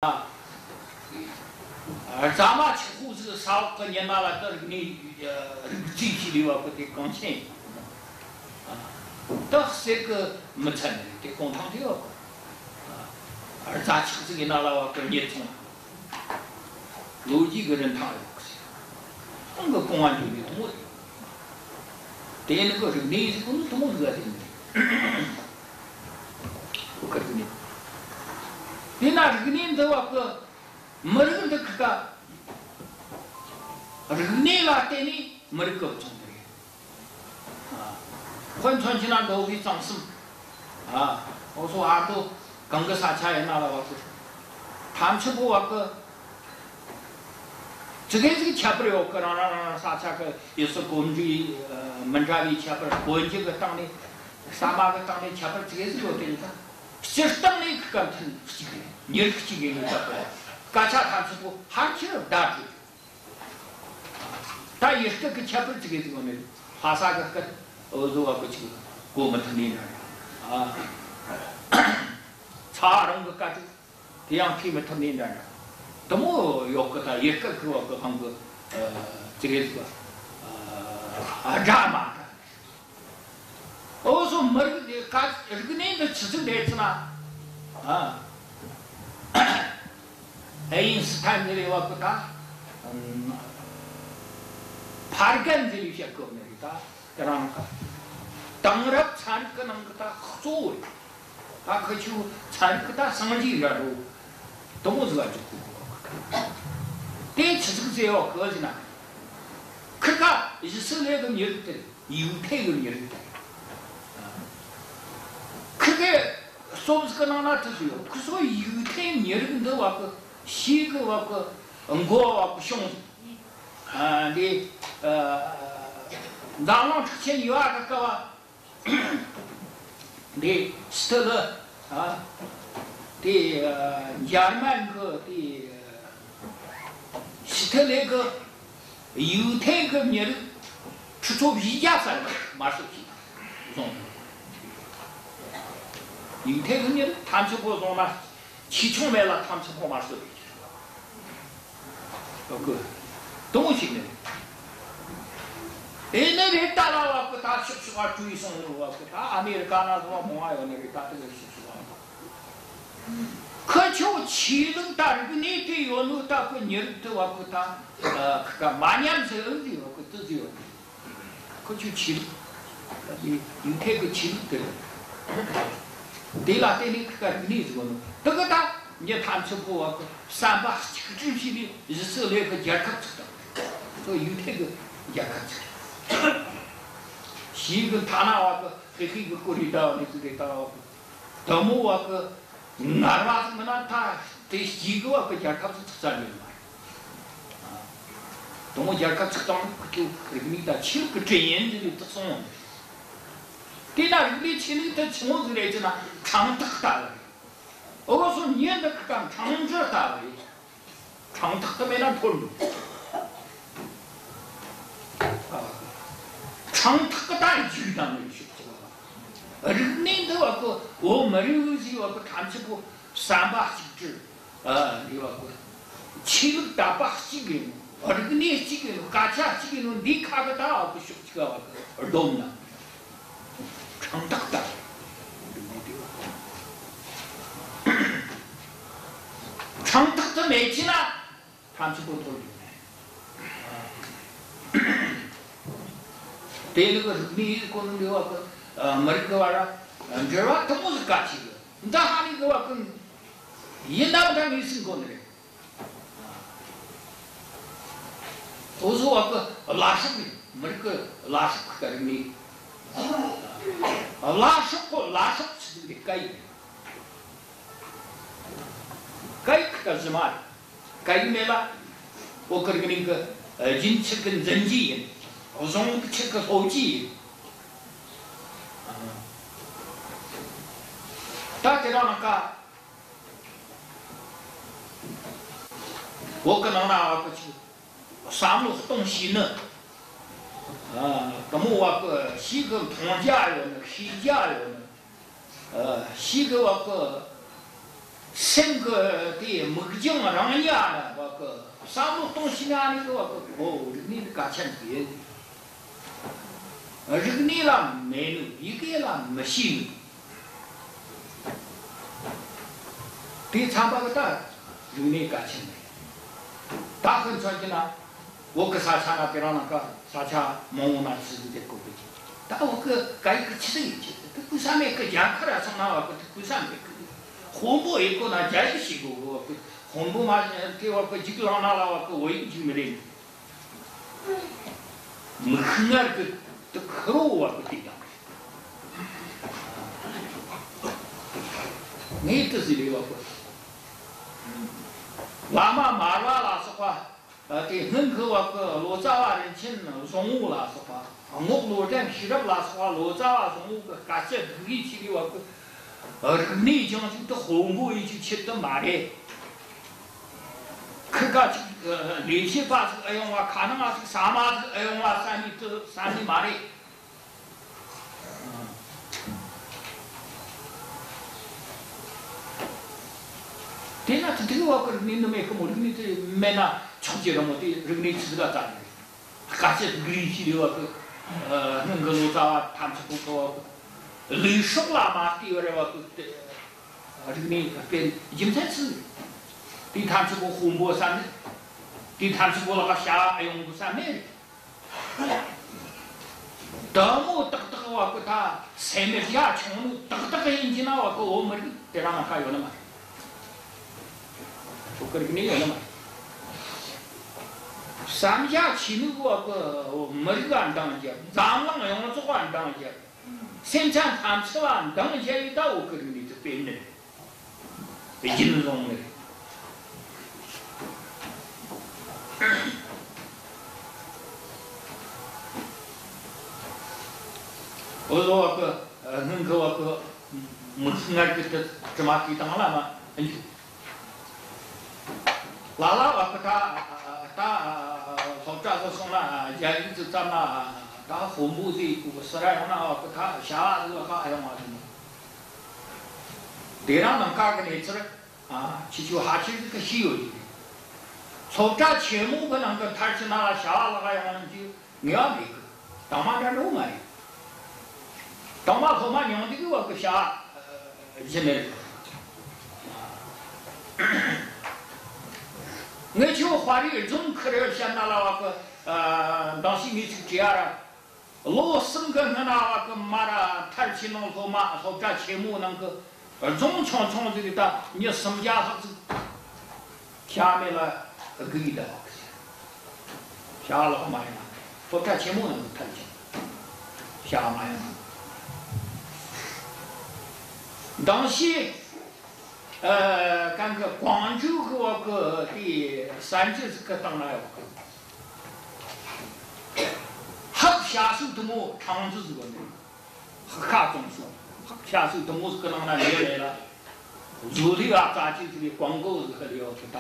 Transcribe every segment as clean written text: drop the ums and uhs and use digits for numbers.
啊，咱们吃护士少个年拿了，到你具体的话不得讲清啊，到这个没成的工厂的啊，而咱吃这个拿了话跟年轻，有几个人他也不行，那个公安局的多的，对那个是你是公司多热的，我告诉你。 你那这个年头啊，个没人的这个，这个年啦对你没人搞不懂的，啊，换穿起那都会长生，啊，我说啊都刚个啥钱也拿了我说，他们吃不我个，这个吃不了，个让啥钱个，有时工具门站里吃不了，关键个当的，啥嘛个当的吃不了，这个是有的个。 就是当那个干成几个，你是几个人干不来？干啥他是不还是打出去？但也是这个前边这个呢，哈啥个跟欧洲啊过去，我们同龄人啊，差两个干住，这样他们同龄人，那么要个他一个行个这个干嘛？ 我说没的，干这个年头吃这个来子呢，啊，爱因斯坦这里话不大，帕尔根这里些个那里大，这样个，当然参个那个大合作的，他可去参个大生意了都，都是个就，对吃这个最好个子呢，可他也是那个年的，犹太个年的。 这个说是个那都是有，可是我犹太人的话个，西个话个，我话个兄弟，那之前有啊个话，的斯特勒啊，的亚曼个的斯特勒个犹太个人出做皮夹山马手皮，中。 犹太人他们吃过什么？起床来了，他们吃过嘛？是的，个东西呢？哎，那里打了我不打，说实话追上我不打，阿美尔加那什么蒙阿有那里打这个说实话。可就其中打这个你对有那打个人的话不打，个马年时候的话个都有，可就其中，犹太个其中的。 对了，对你个例子呢，这个他，你谈出过啊个300个具体的日收那个价格出的，所以有这个价格出的。西个他那话个黑个过滤到你这里到，到么话个哪话子那他对西个话个价格是出来的嘛？啊，到么价格出到就这个你的7个专业的都送。 对那你去你的情况来着呢，长得大了。我说你那个干长着大了，长得没那头路。啊，长得大就当没去做了。这个年头啊个，我没有这个看起过300几只，你话个7个800几个，这个年几个，加起来几个，你看个大不学这个耳朵呢？ 长大的，长大的没劲了，他们就不懂了。对那个你可能的话个，没那个话啦，这话都不是干起的。你到哈里个话跟，一那不他没成功的嘞。我说我个拉什的，没那个拉什个人没。 拉什是这个改，改个什么？改没了，我跟那个人吃跟人机，我从吃个手机，大家让那个，我跟那个去，三路东西呢。 那么我个西个同家有呢，西家有呢，西个我个生个的木匠人家的那个啥么东西啊？那个哦，你的价钱别的，这个你啦没有，一个啦没信。对长把个大，有你价钱没？大很传进来，我个啥那别让那个啥忙那自己的过不去，但我个改个其实也去，这个上面个讲课了，从那个上面个。红布一个呢，家里洗过，红布嘛，给我个几个让拿了，我个我已经没得，没看那个都可罗啊个地方，你这是的我个，拉嘛马拉拉是话，对很可我个罗扎瓦人亲中午啦是话，我罗人皮了啦是话，罗扎瓦中午个感谢一起的我个。你将就到红布一去吃的买的，可个联系把这个哎呦我看那个啥嘛这哎呦我三米买的，对那这个我个你都没个么，你这没那出去了么的，人家吃个咋的？感觉联系的我个那个路上他们是不个。历史啦嘛，第二个这个呢，跟金山寺，对他这个红波山的，对他这个那个下哎呦山面的，多么大个我个他山面下穷路，大个引进那我个我们得让他看有了嘛，我个你有了嘛，山下去那个我没个安当家，咱们用了做安当家。现在他们吃完，当前一到我个人的这边人，金融的。我说我个那个我个，没听那个这么给当了嘛？拉拉我个他从这个送了，家一直咱们。他红布的，我实在让他他下这个他还要嘛什么？对让能干个呢？这啊，就还是这个稀有的。从这前目不能够他去拿了下了还要就你要没个，当嘛这都没有，当嘛后嘛娘这个我个下一来，我就花的种可了先拿了我个当时你去这样了。老生个那个马拉太起弄头马后这前目那个中枪这个的，你什么家伙子下面了给的，下了干嘛呀？后这前目那个太起，下嘛呀？当时干个广州和个的三级这个当然要个。下手的我长子这个呢，哈中手，下手的我是跟那来了，如的啊，咱就是的广告是很了不得，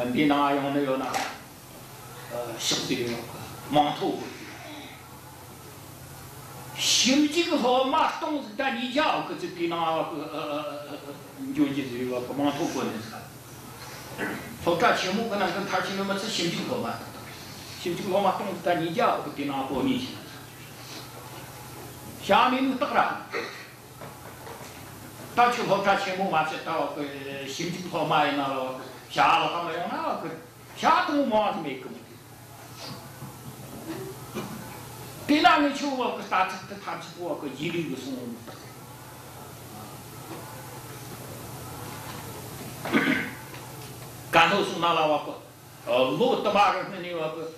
你那用那个那，晓得的盲头鬼，修这个好嘛，东西在你家可是比那就这个盲头鬼的，从这节目可能跟他去那么是修这个嘛。就这个我嘛，东西在你家不给拿过你去，下面得了，到去后这节目嘛，是到个新京跑嘛那了，下了他们用那个下都嘛是没个。对那个去我个打他去我个一流个送。干后送那了我个，路的嘛个那个。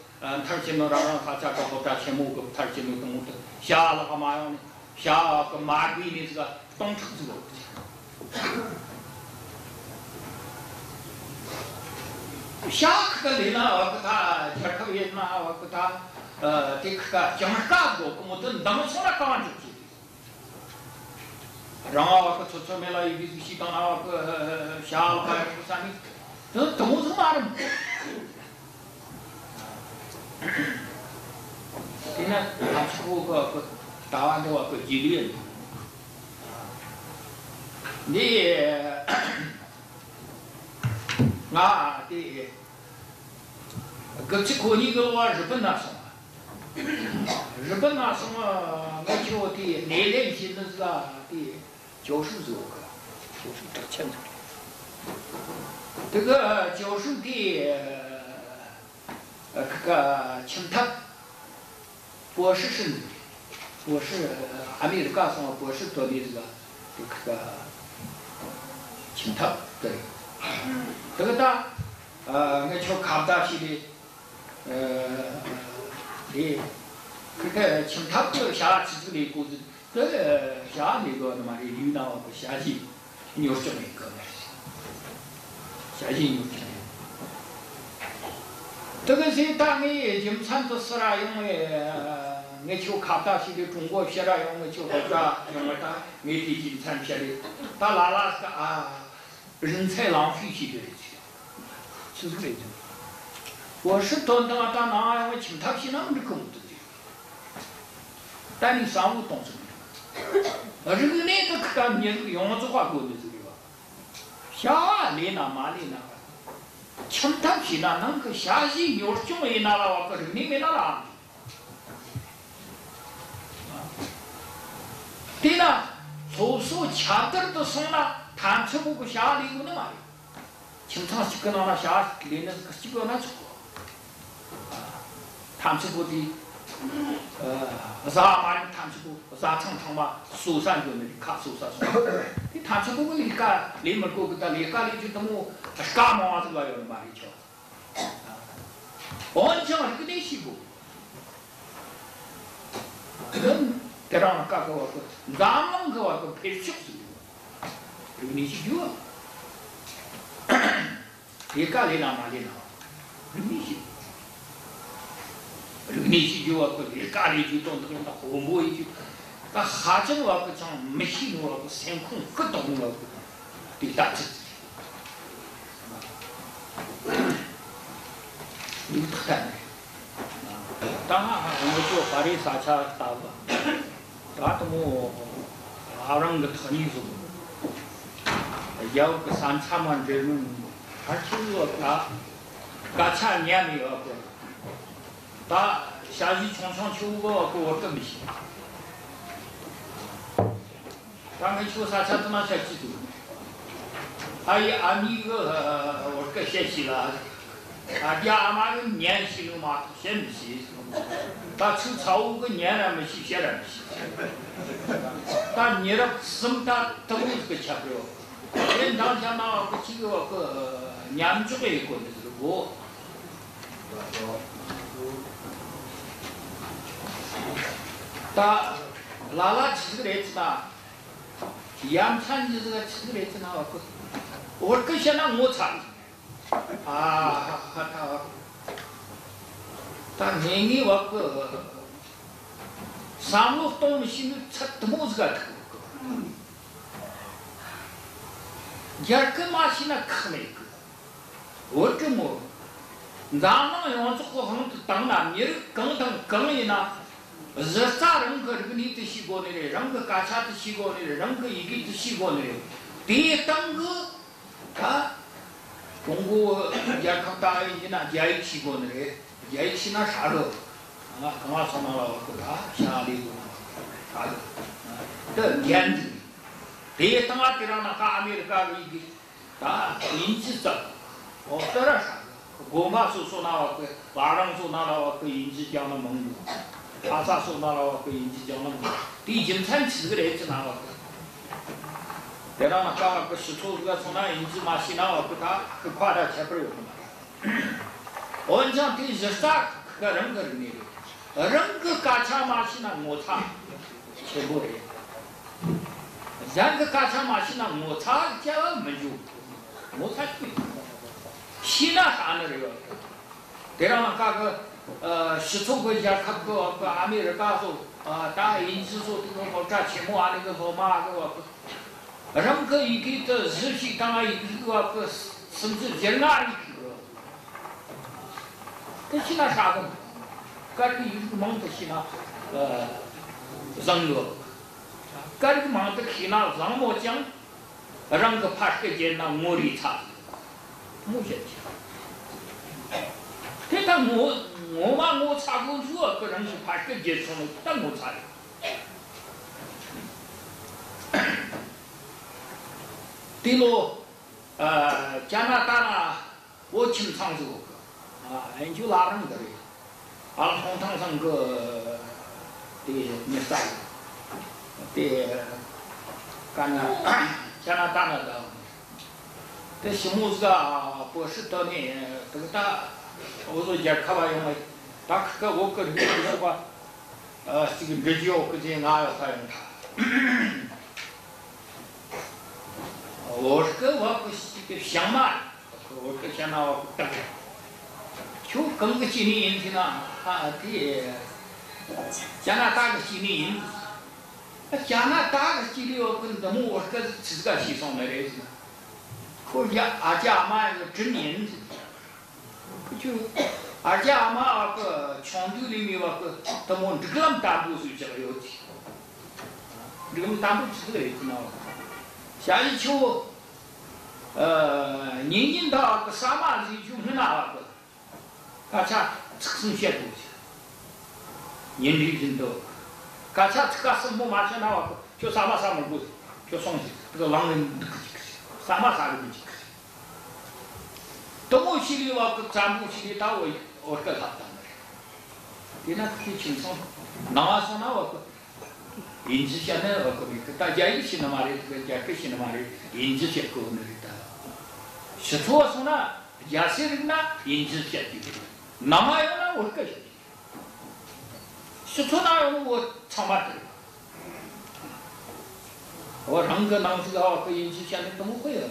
他进了让他家搞好这钱木个，他进了东的，下了干嘛样呢？下个马币的这个东城这个，下个来呢，我给他这个月呢，我给他这个讲干过，我都能从那干出去。然后我出面了，一个西当那个下了个啥呢？这东城嘛的。现在他出个打完的话个几年，你啊的，这可你个我日本那什么，日本那什么，我瞧的内联系那是啊的教授做个，教授这钱子，这个教授的这个清他博士生的，博士还没有告诉我博士读的这个清他对。这个大，我瞧看大戏的，这个清他这下其实的故事，这个下那个他妈的遇到不下去，有这么一个呢，下去有这么。这个是当我经常都是啦，因为我瞧看大戏的中国片啦，因为就好家，因为他媒体经常片的，他哪是个啊？人才浪费起来去，是这个意思。我是到哪我请他去那么的工资的，但你上午懂什么？这个那个看你这个用子话过的这个吧，下来那嘛来那，请他去那能个下去有什么那了我可是你没那了。对了，厕所掐点都送了。谈出不下里有那嘛的，经常是跟那下里那个几个那做，谈出不的，啥嘛的谈出不，啥常嘛，苏山就那里卡苏山说，你谈出不里干，里面过个的里干里就怎么，干嘛这个有嘛的叫，我讲这个东西不，人得让干个我个，咱们个我个配学是。你去做，你干的哪嘛的哪？你去做个，你干的就当这个后母一句，那哈着我个讲没信我个天空各懂我个，对大自己，你不干的，当然我做法律啥车打吧，打的么，哪让个特你做。要个三叉嘛这种，而且我干钱年没有个，他下去常常求我给我更行，他们求啥车他妈才记住，还有俺那个我个学习了，俺家妈个年习了嘛，写没写？他抽超5个年了没写了没写，但你那什么他都是个吃不了。人当前那个几个年主一个的这个我，他拉吃个来子呐，洋餐的这个吃个来子那个，我跟现在我餐，他年年我个上路东西吃的么子个。也跟马西那可没个，我这么，咱们用这个红当然你更一呢，热啥人个这个你的习惯的嘞，人个干啥的习惯的嘞，人个一个的习惯的嘞，第当个啊，中国也看大一那也习惯的嘞，也去那啥了，啊，跟我说那了个啊，下里啥的，这年子。第当地让那阿美的干个一个啊，引起这，哦，这是啥个？我妈说那个，晚上说那个引起讲了蒙古，阿啥说那个引起讲了蒙古，第经常吃个来就那个，再让那干个石头个从那引起嘛，西那个给他给夸他吃不了嘛。我讲第十三个人个人的，人个干吃嘛西那摩擦，吃不了。人个干啥嘛？是那摩擦家没有，摩擦对，是那啥那个，得让那干个石头国家看个阿美人干说大因子说这个我这钱么那个说嘛个，人个一个的日系当然一个甚至人哪一个，这是那啥个，干个一个忙的是那人个。干个忙的去那让我讲，让个怕个见那我里差， 무셨지. 대단 뭐만 사고 주어 그런 시 밖에 제손을 딱못 사요. 뒤로加拿大 오침 상수 엔주 라는 거래. 알통탕상 그 몇살加拿大的 그 시무스가 버스더니 그다 어서 이제 가봐요. 딱 그거 먹거든. 그거 지금 늦어 그제 나요 사용다.我个我个想嘛，我个想那我干，就跟个心理引起呢，的加拿大的心理引起，加拿大的心理我跟怎么我个自个提上来的是，可阿家嘛个真引起，可就阿家嘛个强度里面我个怎么这个大多数这个有题，这个大多数这个有题呢。下一秋，年到个沙马里就没拿个，嘎恰吃些东西，年里人多，嘎恰这个什么马上拿个，就沙马过，就送去，这个狼人沙马的不去，东欧西里话个占卜西里到我个他当的，你那可以轻松，哪说那我个。인지시하는 어거비 다자 이시나 말이 그자 그시나 말이 인지시고 오늘이다. 시초서나 야세르나 인지시하지. 남아요나 올 것이. 시초나요는 뭐 참았들. 랑거 남수가 그 인지시하는 거 뭐예요?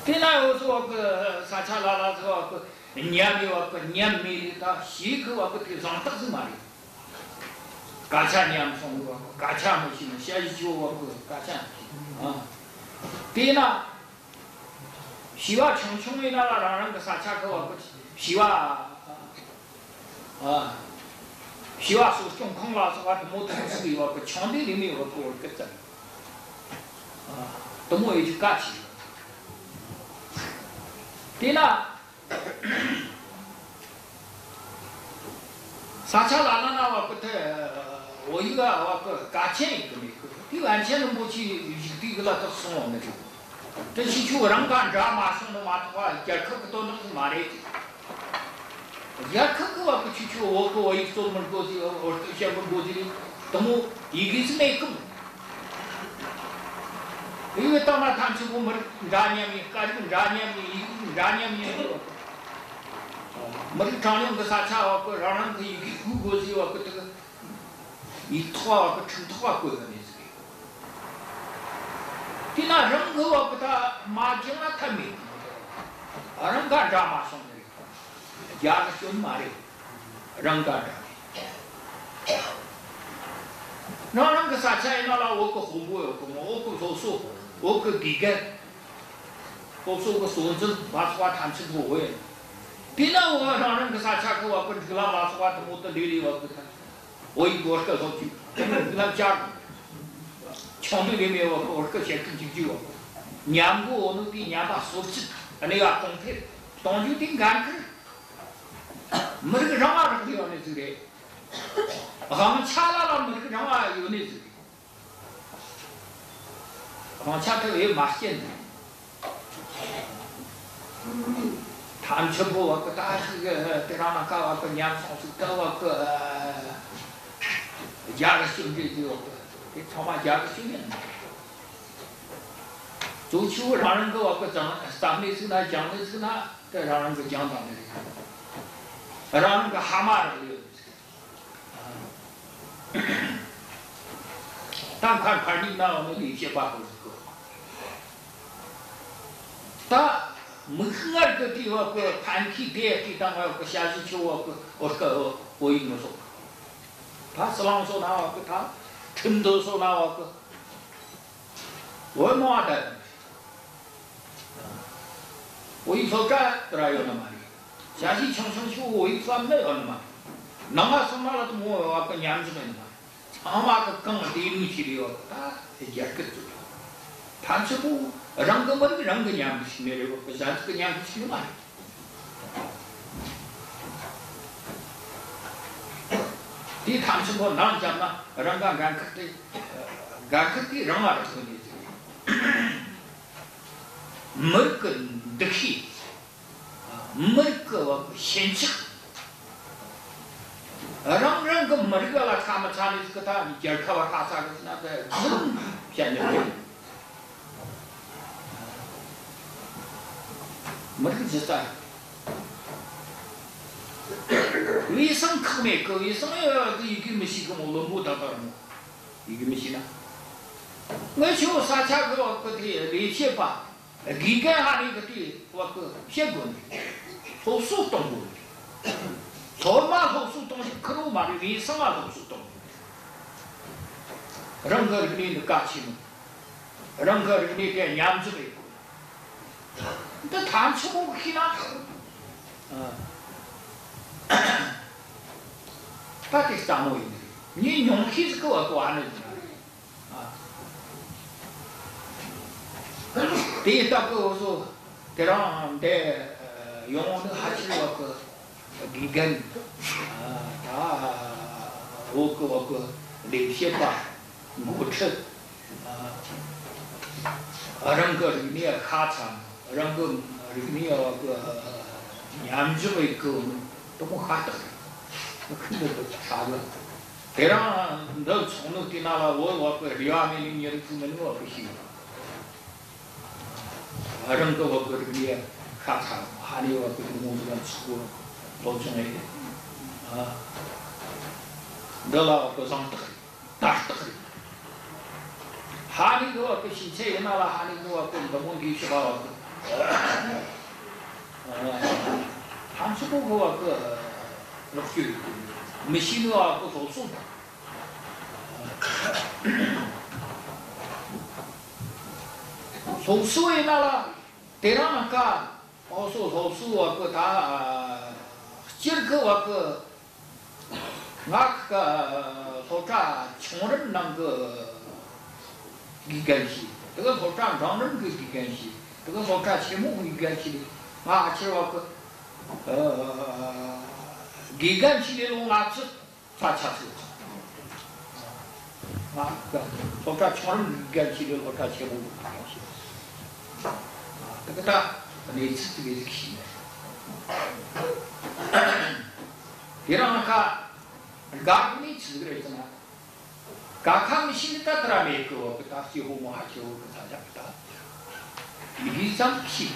그나요서 그 사차라라서 그 냐미 왔고 냠미다 시그 왔고 대상 뜻은 말이 가차 냠 송고 왔고 가차 무시는 시아지오 왔고 가차 대나 시와 청청의 나라라는 그 사차 그 왔고 시와 시와 소총 콩라서 왔고 모든 수이 왔고 청대림이 왔고 올 것자 너무 이제 같이 대나 사차라나 와부터 오이가 와그 가钱그 완전은 뭐지 이거라 더 쓰는 거. 대신 주랑 간자 마스는 마트와 야크도 넣고 말해. 야크가 와그 주주 오고 오이 쏘면 거지 어떻게 하면 거지 너무 이기스네 그. 이거 떠나 단추고 뭐 라냐미 까지고 라냐미 머리 장령 그 사차 그 라는 그 이게 그거지 와 그때 이 토와 그 춘토가 거든요. 디나 랑거와 그다 마지나 타미. 랑가 자마 손들이. 야가 좀 말이. 랑가. 나는 그 사차에 나라 오고 홍보요. 그 오고 소소 오고 기계. 오고 그 소전 바스와 단치고 오해. 비나 오라는 그 사차 그 와고 그라 바스와 못 들리 와고 오이 고스가 소치. 그라 자 청도림에 와고 올거 제일 지지고. 냠고 오는 비 냠바 소치. 내가 공태 동주딩 간그. 머리가 정말 그렇게 하네 그게. 아마 차라라 머리가 정말 요네 그게. 아마 차가 왜 맛있겠네. 단체부 왔고 다 그게 때라나가 왔고 냠송수 떠 왔고 야가심지고 정말 야가심이네. 조치우라는 거 왔고 장례스나 장례스나 때라는 거 장담을 라는 거 하마를 땅칸 팔리 나오는 이제 바꾸고 다 무흥할 그 뒤와 그 반키 대기 당하고 샤지 치고 그 보이는 소 다 슬랑소 나왔고 다 틈도소 나왔고 원모하다 오이소가 들어요는 말이야. 샤지 청청치고 오이소 안 내요는 말. 나가서 말아도 뭐 아까 냠주면 말. 아마 그 강을 뒤로 치리요 다 얘기할 것도. 단추고 랑거머리 랑그냥 시내려고 그냥 그냥 시는 말. 이 단추고 남자마 랑간 그때 가크티 랑아를 보내지. 멀건 득히 멀거 신측 랑랑 그 머리가 가면 자는 거다 결카와 가사가 나데 무슨 변형이 머리가 진짜 위성 크네 그 위성에 이게 뭐시 그 물론 못 하다는 이게 뭐시나我就啥家个个的那些吧，离开哈那个的我个结果呢，好数动物，草嘛好数东西，可能嘛的卫生啊好数动物，任何人的感情，任何人的个样子的，这谈出不去呢，他这啥么意思？你用起是给我管的。 第到个说，这让的用的还是那个理根我个那些吧，我吃人个里面卡场，人个里面个年纪为个都不哈得，我看着都啥子，这让那从那地那了，我个2年的日子没我不行。 人个我个里面看场，还有我个我们出老中来的那了个上得大得还有个个新车那了，还有个个问题是吧？还是不个个那句，没信个不投诉。投诉那了。 这样那个，我说投诉我个他，今个我个，那个头长穷人那个一根系，这个头长让人个一根系，这个头长钱木一根系的，啊，其实我个，一根系的龙啊是发钱是，啊个头长穷人一根系的头长钱木一根系。 这个他每次这个是起的，别让他看，嘎不你吃个来着呢？嘎看你心里打打没个，给他最后嘛最后给他讲的，你长屁股，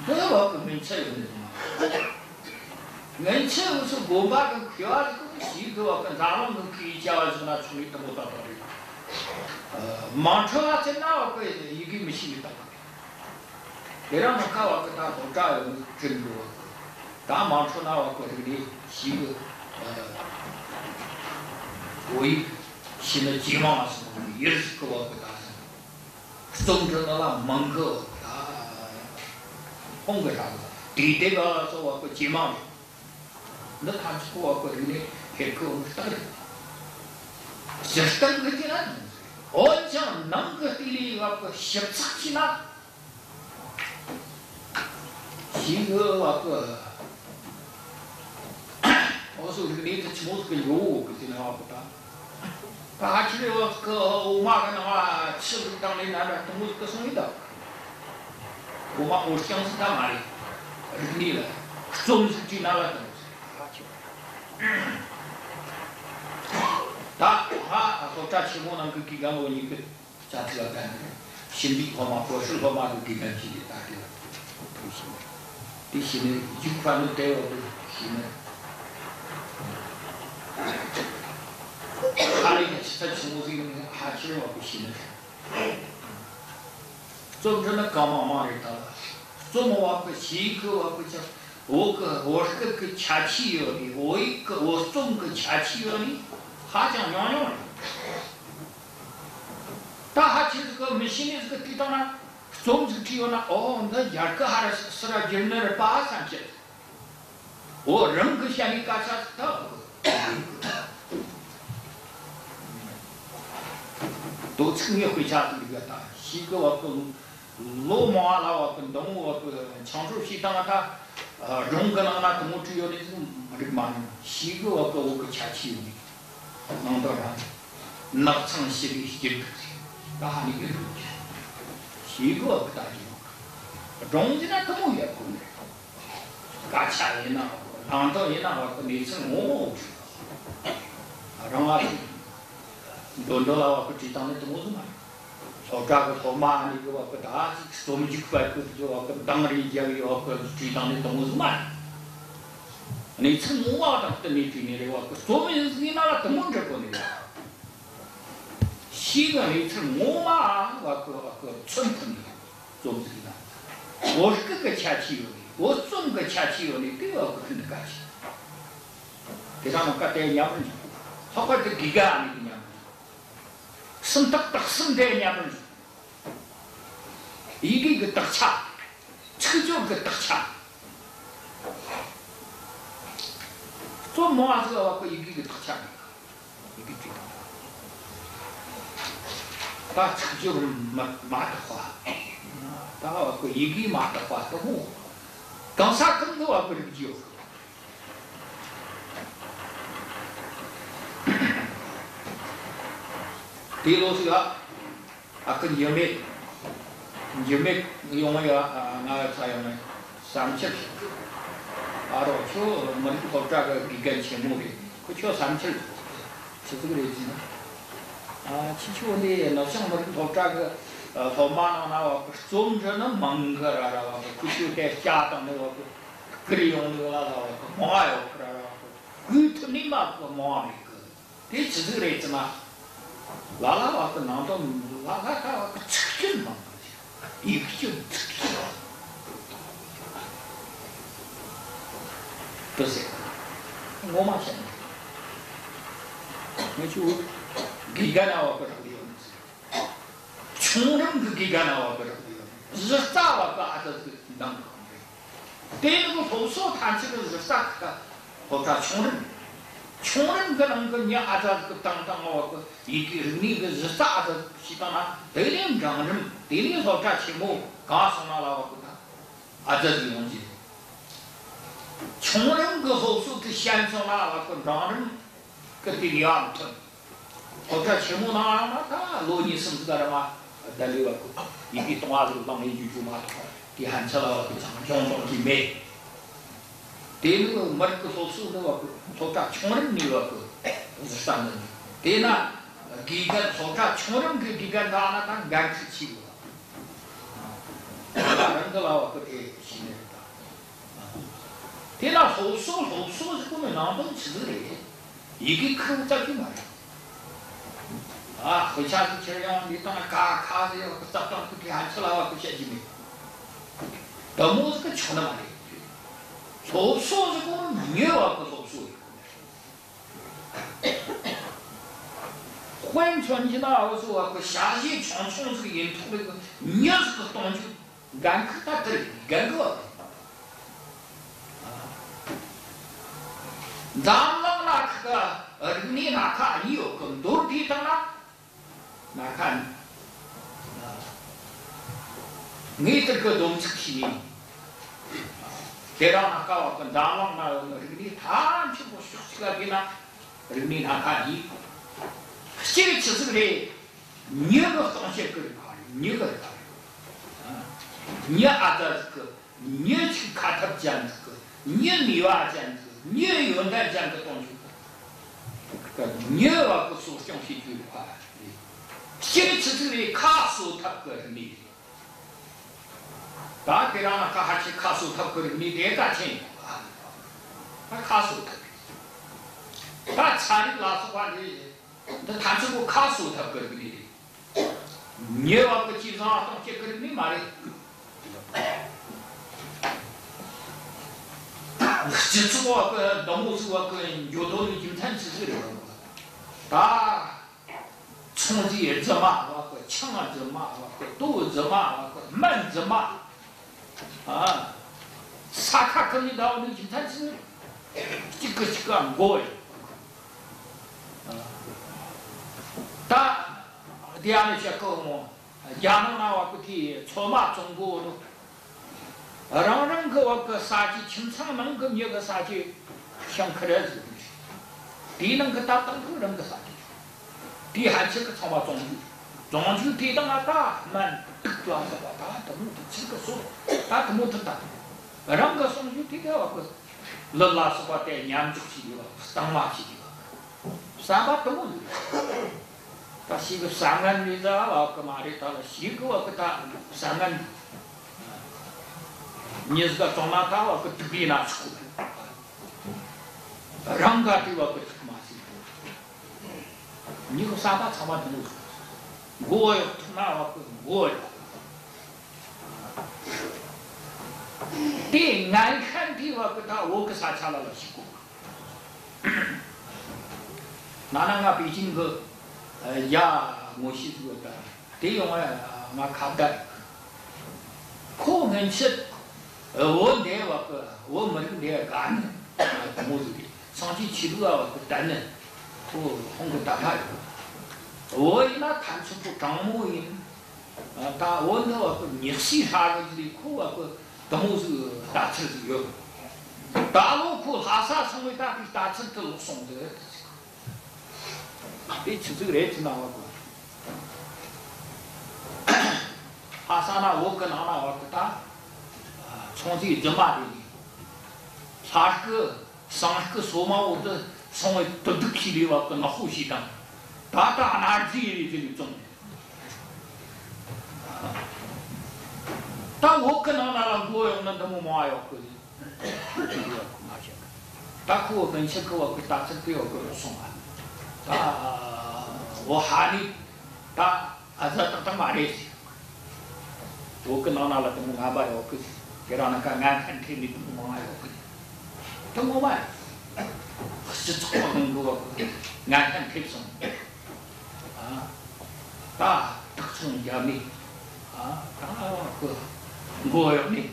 不要我跟人吃有什么？人吃我是我把个票的个西个我跟咱们跟可以讲是那处理得不到的，忙车啊在那个一个没心里打。 别让他看我跟他头炸有真多，大忙出那我过这个的西个我一新的急忙什么的，也是给我给他总之那门口红个啥子，地这个说我个急忙的，那他是给我过这个的还给我打的，就是这个的那，我讲那个地里我个十几去那。 西个我个，我说这个你这起码是个油，可是那好不大。他还记得我个我妈跟那话吃不当的那边，东西个生意的。我想是他妈的，你了，总是去那了东西。他说这起码能够给俺我一个家庭了干，心里好嘛，做事好嘛，就给俺自己打的，不行。 第些呢，就反正对我的些呢，他那个他从这个还是我不行的，总之那刚忙忙的到了，怎么我个西个我个叫，我是个掐起药的，我种个掐起药的，他讲养的，他还其实个没心里这个地方呢。 种这个地方呢，哦，那雅个还是那人那巴上去，我人个乡里干啥到？都成也回家这个大，西个我跟罗马啦，我跟动物我跟长寿西当他荣格那动物只有的这种这个嘛，西个我跟我跟前期的，弄到啥？那成西的西个，啊你个西个不大就，荣的那动物也不呢，嘎前人呐，让到人呐，我跟你成我让我。多多了，我不知道那怎么做嘛。我这个头马那个我不打，我们就快去就我跟当地讲的我不知道那怎么做嘛。你从我的你听的我，说明是你那个怎么这个呢？西个你从我嘛，我村子里做不这个，我是这个前期有的，我种个前期有的，对我不可能干起。给他们搞点养分，好快就给干那个养分。生特生在两本，一个特差，这叫个特差。做毛子我一个特差，一个最大。把这就是马的话，把我一个马的话都我，刚啥更多我不是就。第六是个个牛肉用那个那啥样的3切，到就门口这个一根钱木的，不叫3切，是这个例子呢。其实呢，那像门口这个头马那我种着那门个啦，不就在家当那个可以用那个啦，毛哟，骨头你嘛个毛那个，这是这个例子嘛。拉我跟南东拉他吃劲嘛，一个就吃劲，不是，我嘛想，我就给干了我不是的样子，穷人给干了我不是的样子，日啥我个还是能，对那个后手谈起个日啥个，或者穷人。穷人个能个你阿扎个当我个一个那个是啥子？西当那对领让人对领说这题目告诉那了我个他，阿这是东西。穷人个后手个先生那我个让人个对领昂吞，我这题目那他罗尼生子个嘛，在那个一个东阿路当一句就嘛，第喊出了我个长江中的美。对那个没个后手那个。说这穷人那个是啥子？对那，给个说这穷人给个他安吃起了，人个了个给心里的，对那后手是我们南东吃的，一个口罩就没了，回家是这样，你当那咔的，咋当不给俺吃了，不嫌弃没？到么是个穷的嘛的，后手是我们没有个后手。换穿你那我说个下线传送这个沿途那个，你要是个东西，俺可他得俺个，咱们那个你那看你有更多地方啦，那看你这个东西，别让那个跟咱们那你谈起不说这个别那，你那看你。这个就是个你个东西个人考虑，你个人考虑，你按照这个，你去看他讲这个，你没有讲这个，你有那讲个东西，这个你要不说详细就快，这个就是个卡数他个人的，大家让他还去卡数他个人的点感情啊，他卡数他，他参的老师话的。那谈这个卡数他个人的，你要不经常东西个人没买的，这次我个动物是我个牛头的经常吃的，啊，冲击子嘛，我个枪子嘛，我个肚子嘛，我个闷子嘛，啊，啥卡可以到那经常吃，这个我。他 대안에 시작하고 야는 나왔고 뒤 초마 정보로 어랑랑 그 사지 침상만 그 여가 사지 형크레즈 뒤는 그 따뜻한 그런 거 사지 뒤 한치 그 초마 정주 뒤도 나다만 좋아서 다 너무 지금 다 너무 듣다 어랑 그 성주 뒤가 왔고 러라서 봤대 냠죽지가 상마지가 사바도 다시 그 상한리자 그 말이 따라 시그와 그다 상한 니즈가 정나타와 그 특비나 스쿠 랑가티와 그 마시 니고 사바 참아도 고요 나와 그 고요 디 난칸티와 그다 오그 사찰라로 시고 나나가 비진 그 야, 뭐시 죽었다. 대용아, 막 갔다. 코는시, 원대와 그 원문 내가 가는 모습이 상시 치료와 그 단는 그 홍고 다파요. 원이나 단순부 장모인 다 원어와 그 닉시사들이 코와 그 동무스 다쳐지요. 다로 그 하사 성의 다쳐들 송들. 이 주제를 지나가고 하사나 워건 하나 왔다 총지 점마리 사그 상그 소마오도 성의 도둑이리 왔고 나 호시다 다다 나지리 좀 다 워건 하나랑 고용은 너무 많아요 그지 다 그거 근처 그거 그 다쳤대요 그 송아我喊你，他他骂的，我跟老了，等我阿爸要去，给让那个俺看天的，等我要去，等我买，是错很多，俺看天上，他特种压力，他个我要你，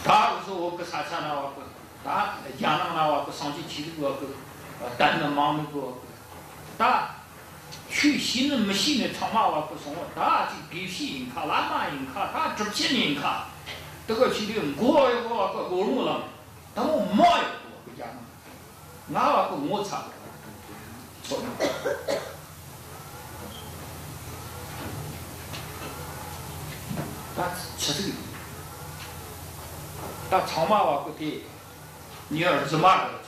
他说我个啥啥那我个。다 야나 나와고 상지 지르고 그 단는 마음이고 다 휴신은 무신의 참아와고 성어 다 비시 인카 라마 인카 다 접신 인카 그거 지금 고요고 그 모르면 너무 뭐요 그 야나 나와고 못 차. 다 저기 다 참아와고 뒤你儿子骂了，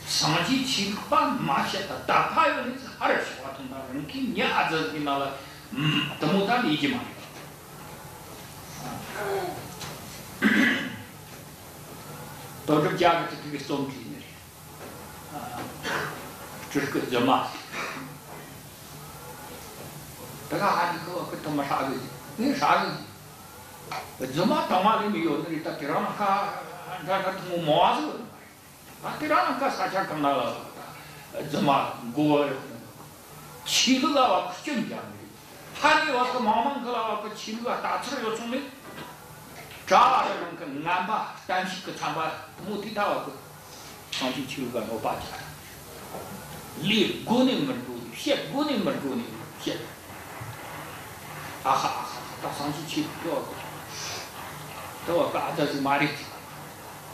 上级去把马些的打怕有的是20话通的，人给你儿子给那了，怎么打理解嘛？到这家里这个总体呢，这是个人嘛？这个还是个他妈啥的，那啥的，人嘛他妈的没有，那里他给让他。다 같은 뭐 모아서 아티라는가 사찰 나라 정말 고어 치료가 와 걱정이야 한이 와서 마음만 걸어와 그 치료가 다쳐요 요즘에 자라는 그 남바 단식 그 참바 못이다 와 그 상시 치료가 못 받자 리 고는 말고 셰 고는 말고 셰 아하 다 상시 치료 또 아저씨 말이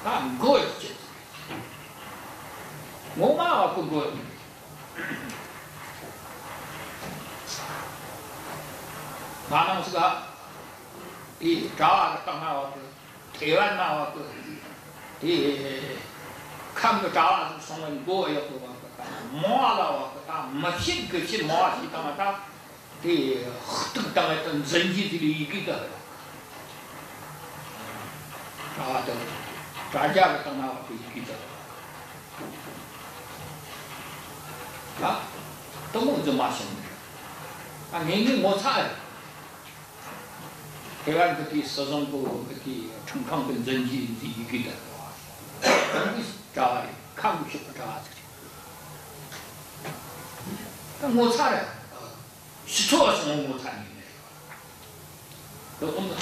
다 뭐였지? 뭐만 그거 나랑스가 이 자가 딱 나왔고 대만 나왔고 이 감도 자가 성은 뭐였고 뭐라고 다 멋진 그치 뭐지 다 이 흑득당했던 전지들이 이기다 자도 자자가 딱 나와서 이기다. 너무 좀 맛있네. 내게 못 사요. 대한 그게 서정부 그게 청강된 전지 이기다. 자, 가고 싶어 자. 못 살아. 시초가서 못 사네. 너무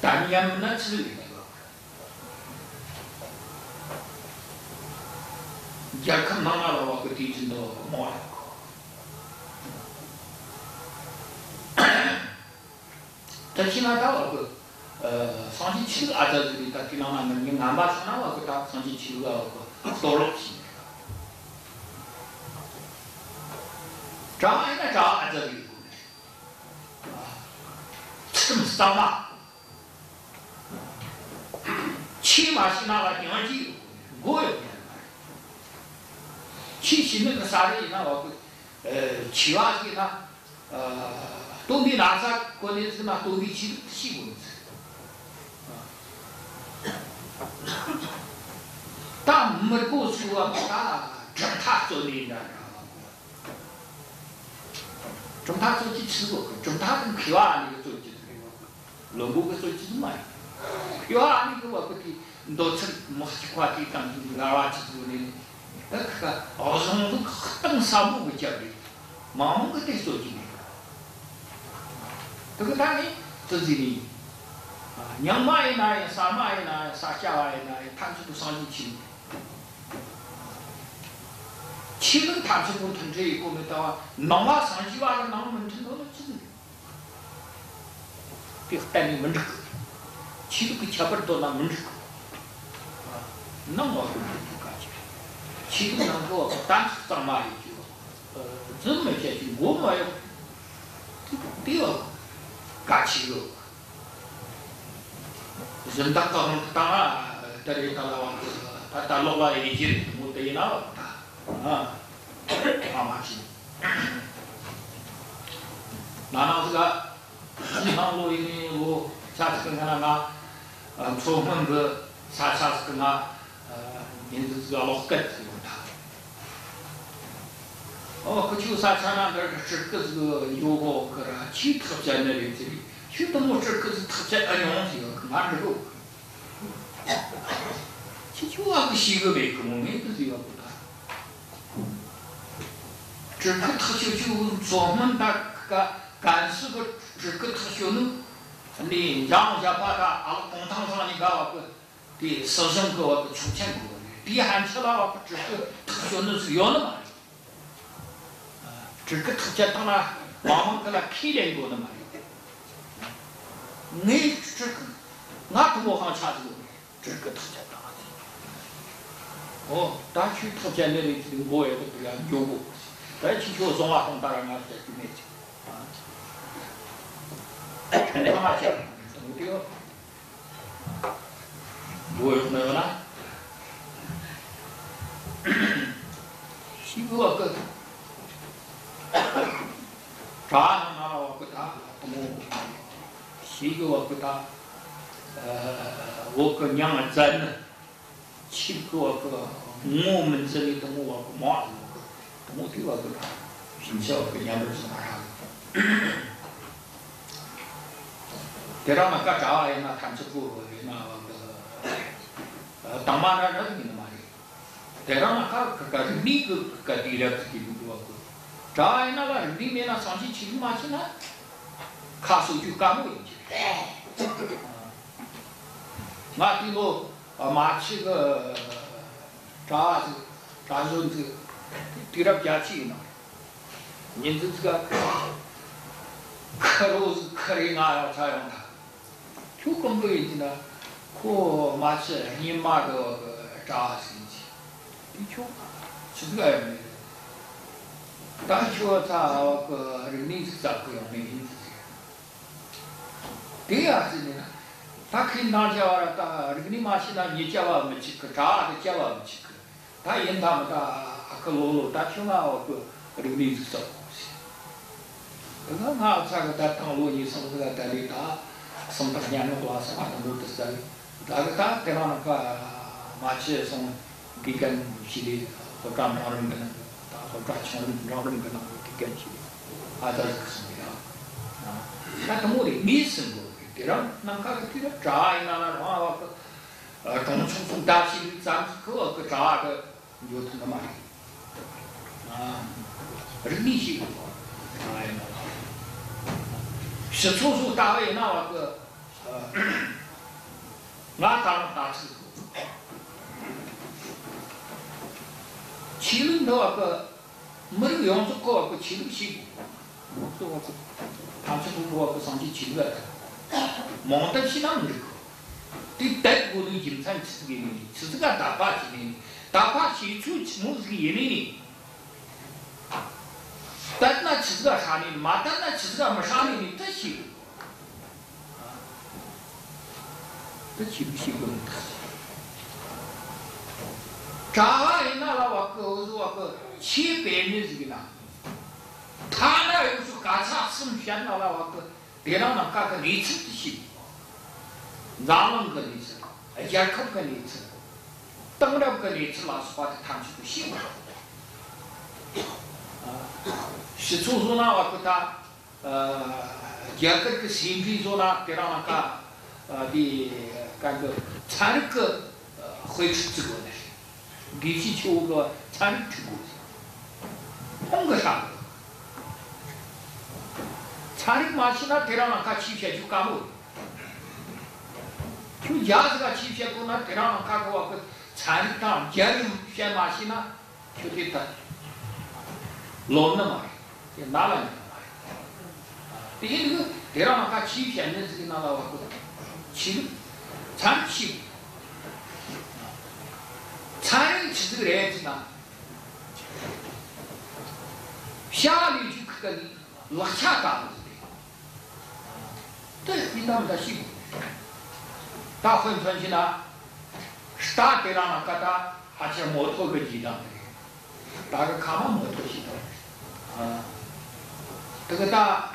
단위하면 쓰리다. 약한 나라와 地震都冒了个。但起码到个上星期二这里，他地上那个你安排上那个他上星期个多少批？长一个长按这里啊，这么上嘛？起码是那个电视机，我也不知道。其实那个啥的，那个七娃的那都比哪啥国内是那都比西国但我们过去啊，他整他做的呢，整他做几次过，整他跟皮娃那个做几次个，龙骨个做几次嘛？皮娃那个我估计都成没几块地当拉瓦几做的，那个好像都等啥木个家里，忙个得做几年，这个当然自己的。娘妈也那样，啥妈也那样，啥家娃也那样，他们都上进去。其实他们不同这一个没到，农娃上去娃的农门城到了几年，别带你们这个，其实比前边多那门这个，那我不感觉。其实能够单上嘛一句，这么下去，我们要第二个，干起个。人当高当啊，这里当了王子，他当老了已经我得了啊，阿妈去。那这个西方路因路下次跟他那出门个下次跟他名字是老根子用他。哦，可就啥那边这个是个有个个其特别那里这里。就等我这个是特别安样子，俺这个，就我个西个呗，个我没个这个不大。这个特效就专门那个干是个这个特效呢，你让人家把它啊公堂上你看我个的首先个我个出钱个，第二起了我这个特效那是要的嘛，这个特效当然往往给他开练过的嘛。你这个，俺中国行掐这个特别大的。哦，大去特别那里我也不对啊，有过。但去就中华东当然俺在就没去啊。从他妈讲，怎么的？我有没有呢？西个个，啥那我不打，我。一个我给他，我个娘儿真的，七个我个我们这里的我个妈子我个，我对我个平时我个娘们是哪样？这让那个啥呀？那谈起过那个当妈那人的嘛的，这让那个你个地了自己的我个，啥呀？那个里面那上去去嘛去那，卡手就干不进去。俺对我买起个啥肉子，对了家去呢。人家这个刻肉是刻的俺要这样的，就根本一点呢，可买起你买个啥东西，的确是这个样的。但是咱个人民是咋个样的？对呀，是的，他可以拿家了，他这个你妈现在你家娃没去去，咋的家娃没去去？他因他们他个路，他听我个这个例子说，这个俺这个他当路你什么这个在里他什么年龄多什么的都是在，那个他跟那个马去从给跟系列和干长人跟那个，和干穷人长人跟那个给跟系列，啊，这是什么样啊？那他们的历史过。对了，那个对了，炸一那话个，中从大西咱个炸个，你就他妈的，啊，这是历史个，哎呀，是处处大卫那个，俺当大事， 치는 더 그 머리 용속고 그 치는 시고 또 그 당시 부부가 그 성지 치는 몽다 신앙 그 뒤대고도 임산 치스기니 치스가 다파치니 다파치 추치 무스기 예니니 따나 치스가 사니 마따나 치스가 마사니 뜻이 뜻이 시고 자와이나라 와그 와그 치배니즈기나 타나 요수 가차 숨편나라 와그 대라나 까그 리츠듯이 나는 그 리츠 야컵 그 리츠 땅랍 그 리츠 라스파트 탐치고 시고 시초소나 와그다 야컵 그 심피소나 대라나 까 디 간그 차르크 회츠츠고네 리시초가 잘 듣고 홍거사 차리 마시나 대라나 같이 해주 가고 그 야스가 치패구나 대라나 가고 와그 차리다 야리 해 마시나 그랬다 논나 말이야 나라는 말이야 이게 그 대라나 같이 해는 게 나와고 지금 잠시 차를 지들 해지나 샤리 주크가 락차가 네 이다음 다시 다혼 전시나 스타트라나 가다 하체 모토 그 지다 다가 가만 모토 시다 그거다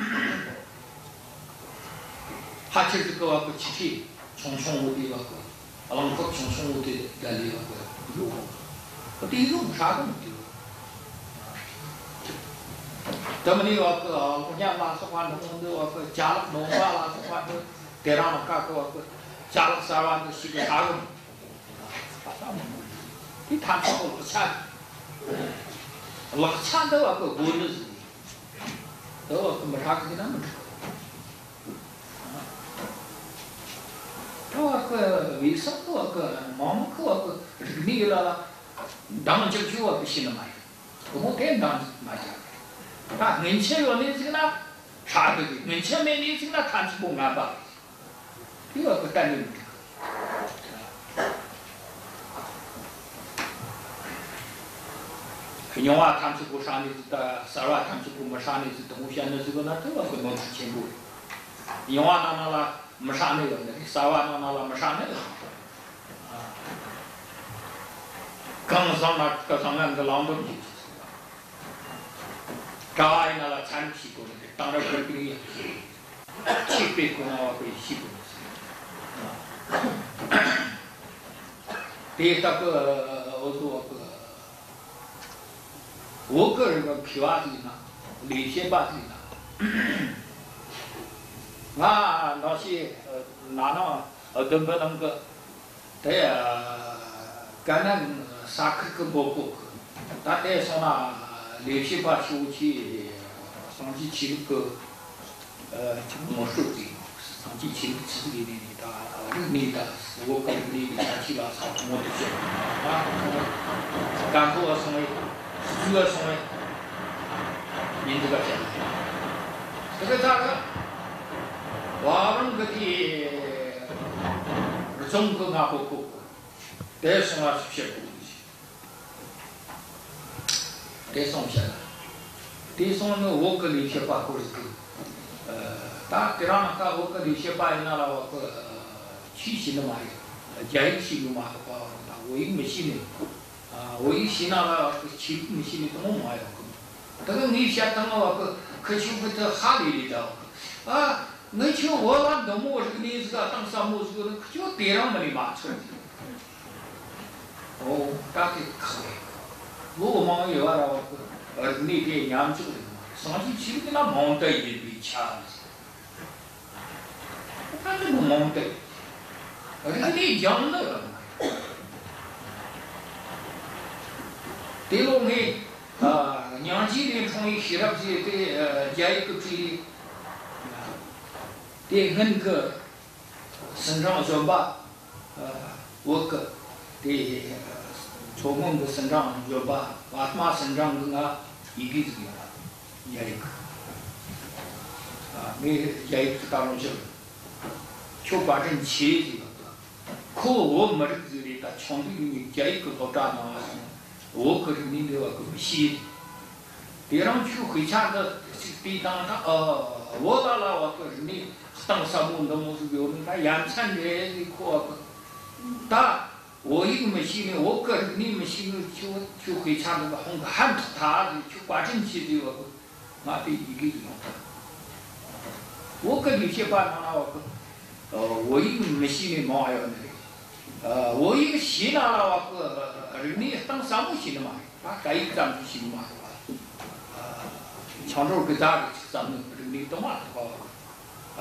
하체 그거 갖고 지피 총총 어디 갖고 얼렁컵 총총 어디 달리 갖고 어디 이거 무사도 못해요. 때문에 와그 그냥 나서 관도 와그 자락 농가 나서 관도 대라나 갖고 와그 자락 사람도 시게 하고 이 단속을 차 락찬도 와그 모르지 너 그 말하기 나면 그 위성도 그 마음도 그 미라 당은 저기와 그 신의 말 그거 된다 맞아 다 nen체요는 지나 사득이 nen체면이 지나 단지 뭔가 봐 이거 그 단위 그녀와 탐지고 산이다 사와 탐지고 마산이다 동시에는 그거나 또 그 뭔가 친구 영화 나나라 마산이요 사와 나나라 마산이요 강성나 그 상황도 라운드 가와이나라 찬치고 땅을 그렇게 치빼고 나와고 시고 데이터 그 어두 그 워커가 필요하지나 리셰바지나 나 너시 나나 어떤 거는 그 대야 가는 사크 그 보고 다대서나 리셰바 쇼치 상지 치르그 지금 뭐지 상지 치르 치르기니다 니다 워커들이 같이 가서 못했죠 강고 성의 수가 성의 민주가 돼 그래서 와는 그게 정거가 보고 대성화 수시고 대성샤 대성은 워커리 셔바 고르스 다 드라마가 워커리 셔바이나라 그 취시는 말이야 자이치고 말고 오이 머신이 오이 시나라 그 치 머신이 너무 많아요 그거 니 샷던 거 그쪽부터 하리리다 너 지금 워란 너무 organiz가 땅 사무소는 그저 대란만이 맞춰 딱히 크게 뭐만 요하라고 니게 냠주고 상지 지금이나 몬다 이리 차 아주 몬다 어디 장르 대롱이 냥지리 통이 히랍지 때 자이크지 대근 그 선정 좀 봐. 워크 대 조금 그 성장 여봐 아마 성장 그가 이기지야 야이크 매 야이크 따로죠 초과전 치지 그거 머리들이 다 총들이 야이크 도다나我可是你的个西，别人去回家的地当他我到了我可是你当什么东西有那养蚕的那个，但我一个没心呢，我可是你们心里去回家那个红个喊他的去挂进去的我，那得一个人。我跟你些办法我我一个没心里毛呀那个，我一个心了我个。你当商务型的嘛，啊，该一张就行嘛，抢着给咱的咱们你懂嘛？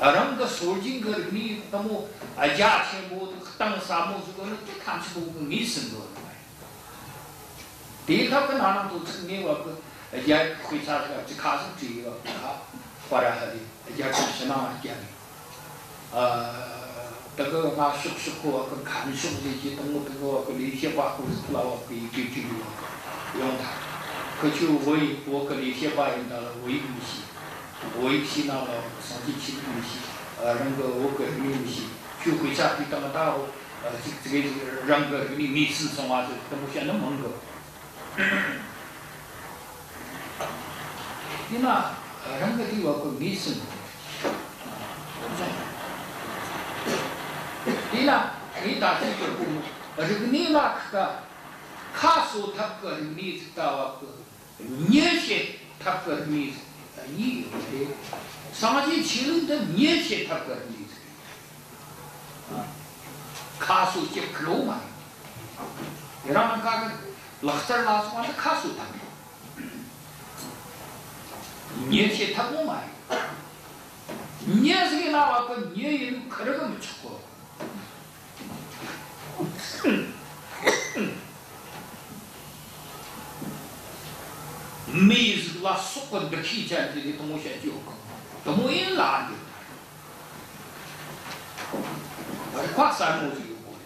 人个手机个你那么家庭么当商务这个你看起都跟你生活的，第他跟哪能都成年我个也会啥个只看是这个啊，或者是的也就是那讲的，这个俺学过跟看书这些东西，这个跟那些话都是老给用它。可就我跟那些话用到了我一个西，我一西拿了上几期的东西，那个我跟你东西，就回家比当个大这个人个你历史上啊，这么显得猛个。你那人个地方个历史，你那，你打这个部，这个你那个，卡数他个你知道个，年限他个你，你有的，上级其中的年限他个你，卡数就够嘛，让人家个老三老四的卡数他，年限他不买，年是个那个年有可能个没吃过。每日拉说过的提前这些东西就都没人拉的，我跨山路是有过的，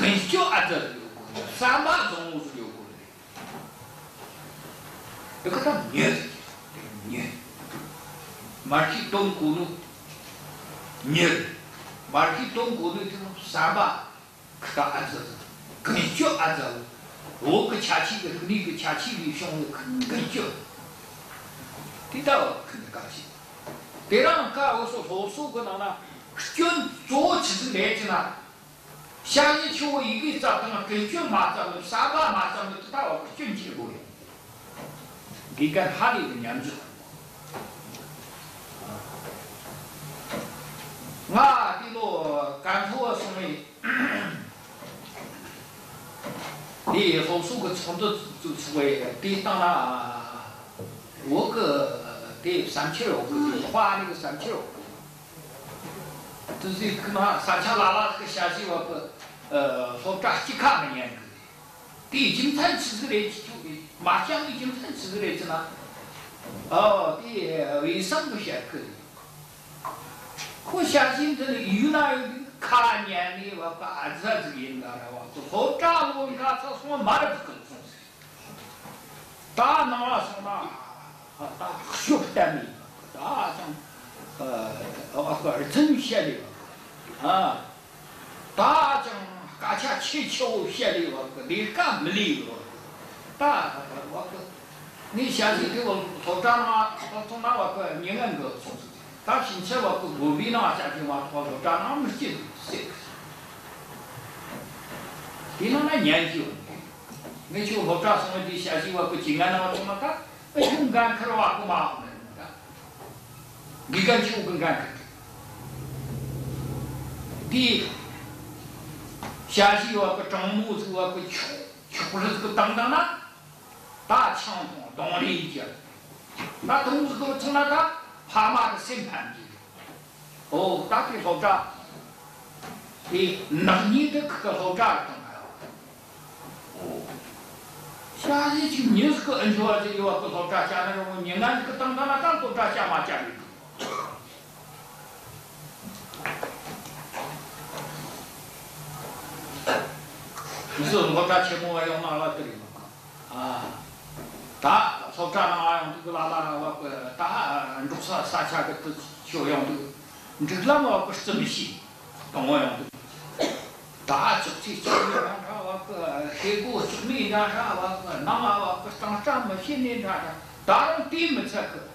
跟小按照是有过的，3把钟是有过的，这个他捏，马去东古路捏，马去东古路这种3把。他按照跟脚按照，我个掐起个你个掐起的胸跟脚，对到肯定高兴。对让干我说多数个人呢，就做起是来着呢，下一期我一个早上跟脚马上的3把马上的到我军起过来，你看他的一个娘子，我的罗干头说的。你好数个创作就是为的当了，我个的3-7肉，花那个3-7肉，就是可能3千拉这个下去我个说炸鸡卡的年个，的经常吃个来就麻将已经常吃个来着呢，的卫生不下个，可相信这里有哪有的。看年的我把这个应该了，我好丈夫你看这什么买的不更风水，大拿什么大学单位，大像个真写的大像嘎恰气球写的你干不理大我你相信给我头长嘛，从那我个你那个从事。他平时我不比那家庭话，我说长那么些谁？比那年纪，你就我这什么的下去我不经验那什么他，勇敢可哇不嘛？你敢去勇敢可？第下去我不张目子我不不是这个当当那大枪筒动力一节，那东西都从那个。蛤蟆的审判的，大体好炸，那你的可好炸的下一期你是个恩说这个不好炸，下那个你俺这个当当那当都炸下马家里。是我这节目我用哪了这里嘛？啊，他说这那用这个拉我个他如啥啥下个都就用这个，你这那么不是这么细，跟我用的。他就这这啥我个黑锅煮面啥啥我个那么我个当什么新年啥啥，当然对没这个，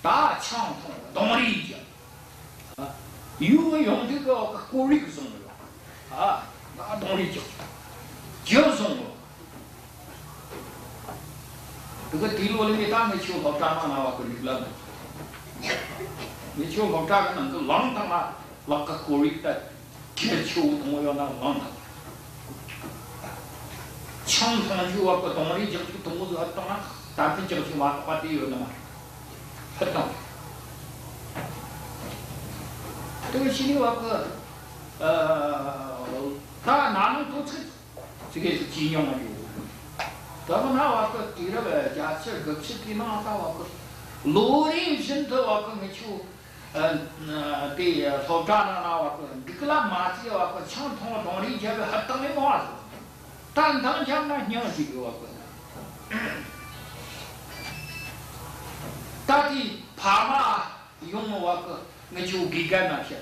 他强通懂理解，啊，有用这个锅里个送的，啊，那懂理解。就送了，这个地路里面当没秋好长嘛，那我跟你讲，你秋好长个能够浪他妈那个锅里的铁秋东要那浪他，强通就我个东里就这个东西当然，但是就是话地有那么，很懂。这个心里我个他哪能多出？这个是金融的有，咱们那话个第二个假设个是的那话个，罗林现在话个没就，对，所长那话个，这个那马子话个强通了东里这个还等于么子，但当前那娘这个话个，到底怕嘛用话个，没就给干那些，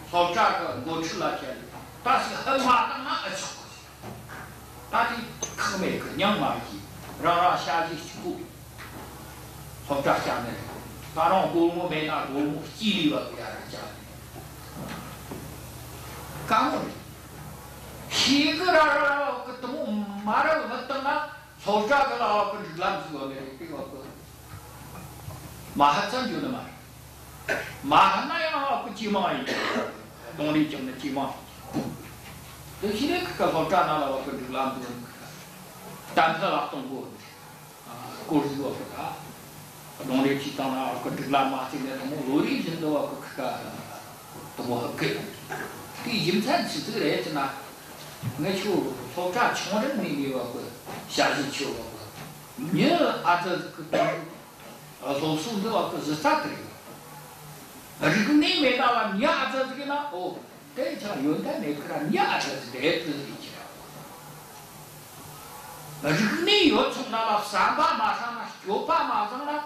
所长个我吃那些，但是很麻烦那个。他的可没个娘嘛的，让下去去过，从这下面，他让国母没拿国母激励了给人家的，干么的？几个人个都马上我等了，从这个了个烂子了的这个个，马还真就那么，马还那样个鸡毛一样，东里讲的鸡毛。有些人可好站那了，我跟这个烂子，单特拉动过，啊，过日子过啊，农历去当那跟这个烂马现在他们罗里人都个都很给，对金山吃这个来着呢，我就好站穷人没有个下去去个，你啊这个做数的话可是啥的，这个你没到了，你啊这个呢哦。这场有的那个你啊，这是来自理解。这个你要从那了3把马上了，9把马上了，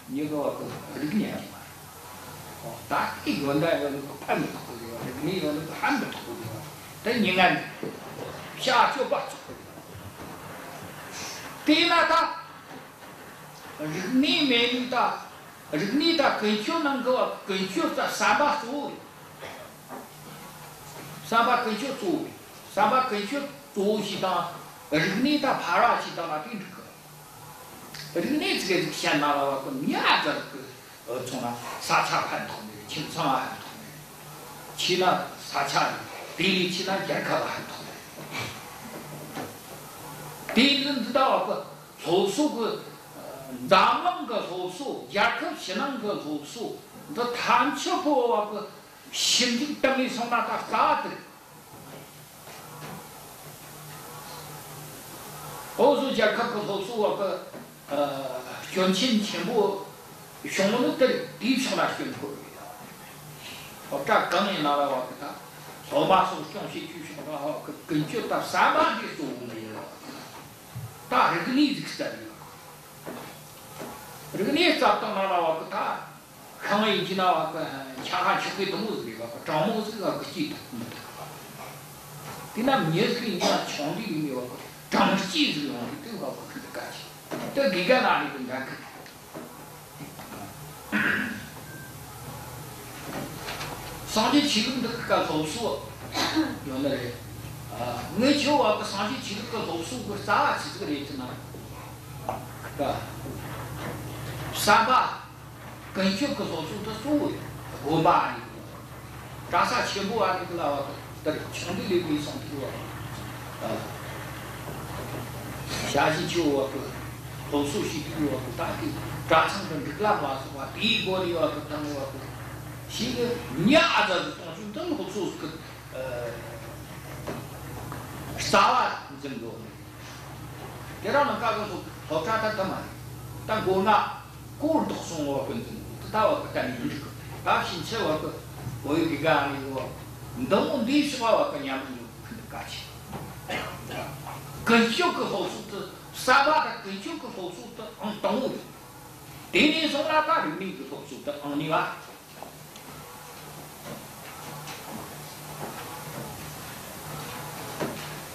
你个这个年纪嘛，哦，大概有那个判不透的，这个你有那个判不透的，但你按下9把走。对了，他这个你没遇到，这个你的根据能够根据这3把走。3把根据做，3把根据做起当，这个你的爬上去当那顶这个，这个你这个先拿了个面这个从那沙茶盘通的，清仓盘通的，去那沙茶的，地里去那健康盘通的，地人知道个手术个，咱们个手术，健康西南个手术，这谈起过个。心情等于从那个啥的，我说讲看个头说个军情全部兄弟的地上来宣布的，我这刚一拿来我给他，老马说详细具体的话，根据到3把的做没了，大这个例子是这样的，这个例子当拿来我给他。看完以前那个恰哈去会东西的个，张某这个记得，对那面是人家墙里面个，张记是用的，这个不可能干起，这给个哪里人家看？上去去这个手术，用的嘞，我叫我上去去这个手术个啥去这个例子呢？是吧？3把。根据个手术的做的，5把的，加上全部啊那个了，对，兄弟里面上去了，下去就我个手术系统我大的，加上跟这个嘛是吧？第一个的我个当我个，现在伢子的东西真不做个啥玩意真多，这让人家个说好扎他嘛，但我那过多送我跟着。他我干你这个，他平时我有一个那个，你等我历史话我跟人家就很干起。更小个好处的，沙巴的更小个好处的，动物的，天天从那大里面个好处的，你话。